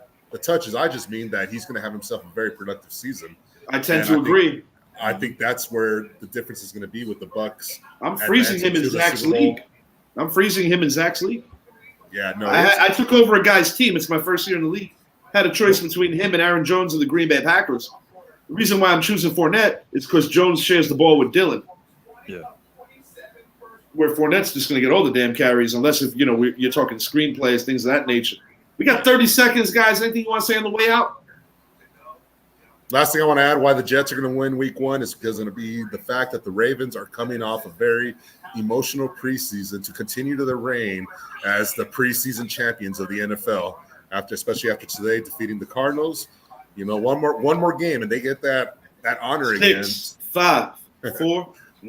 touches. I just mean that he's going to have himself a very productive season. I tend to agree. I think that's where the difference is going to be with the Bucks. I'm freezing him in Zach's league. Yeah, no. I took over a guy's team. It's my first year in the league. Had a choice between him and Aaron Jones of the Green Bay Packers. The reason why I'm choosing Fournette is because Jones shares the ball with Dylan. Yeah. Where Fournette's just going to get all the damn carries, unless if you're talking screenplays, things of that nature. We got 30 seconds, guys. Anything you want to say on the way out? Last thing I want to add why the Jets are going to win week 1 is because it's going to be the fact that the Ravens are coming off a very emotional preseason to continue to their reign as the preseason champions of the NFL, especially after today defeating the Cardinals. One more game and they get that honor again. 6, 5, 4,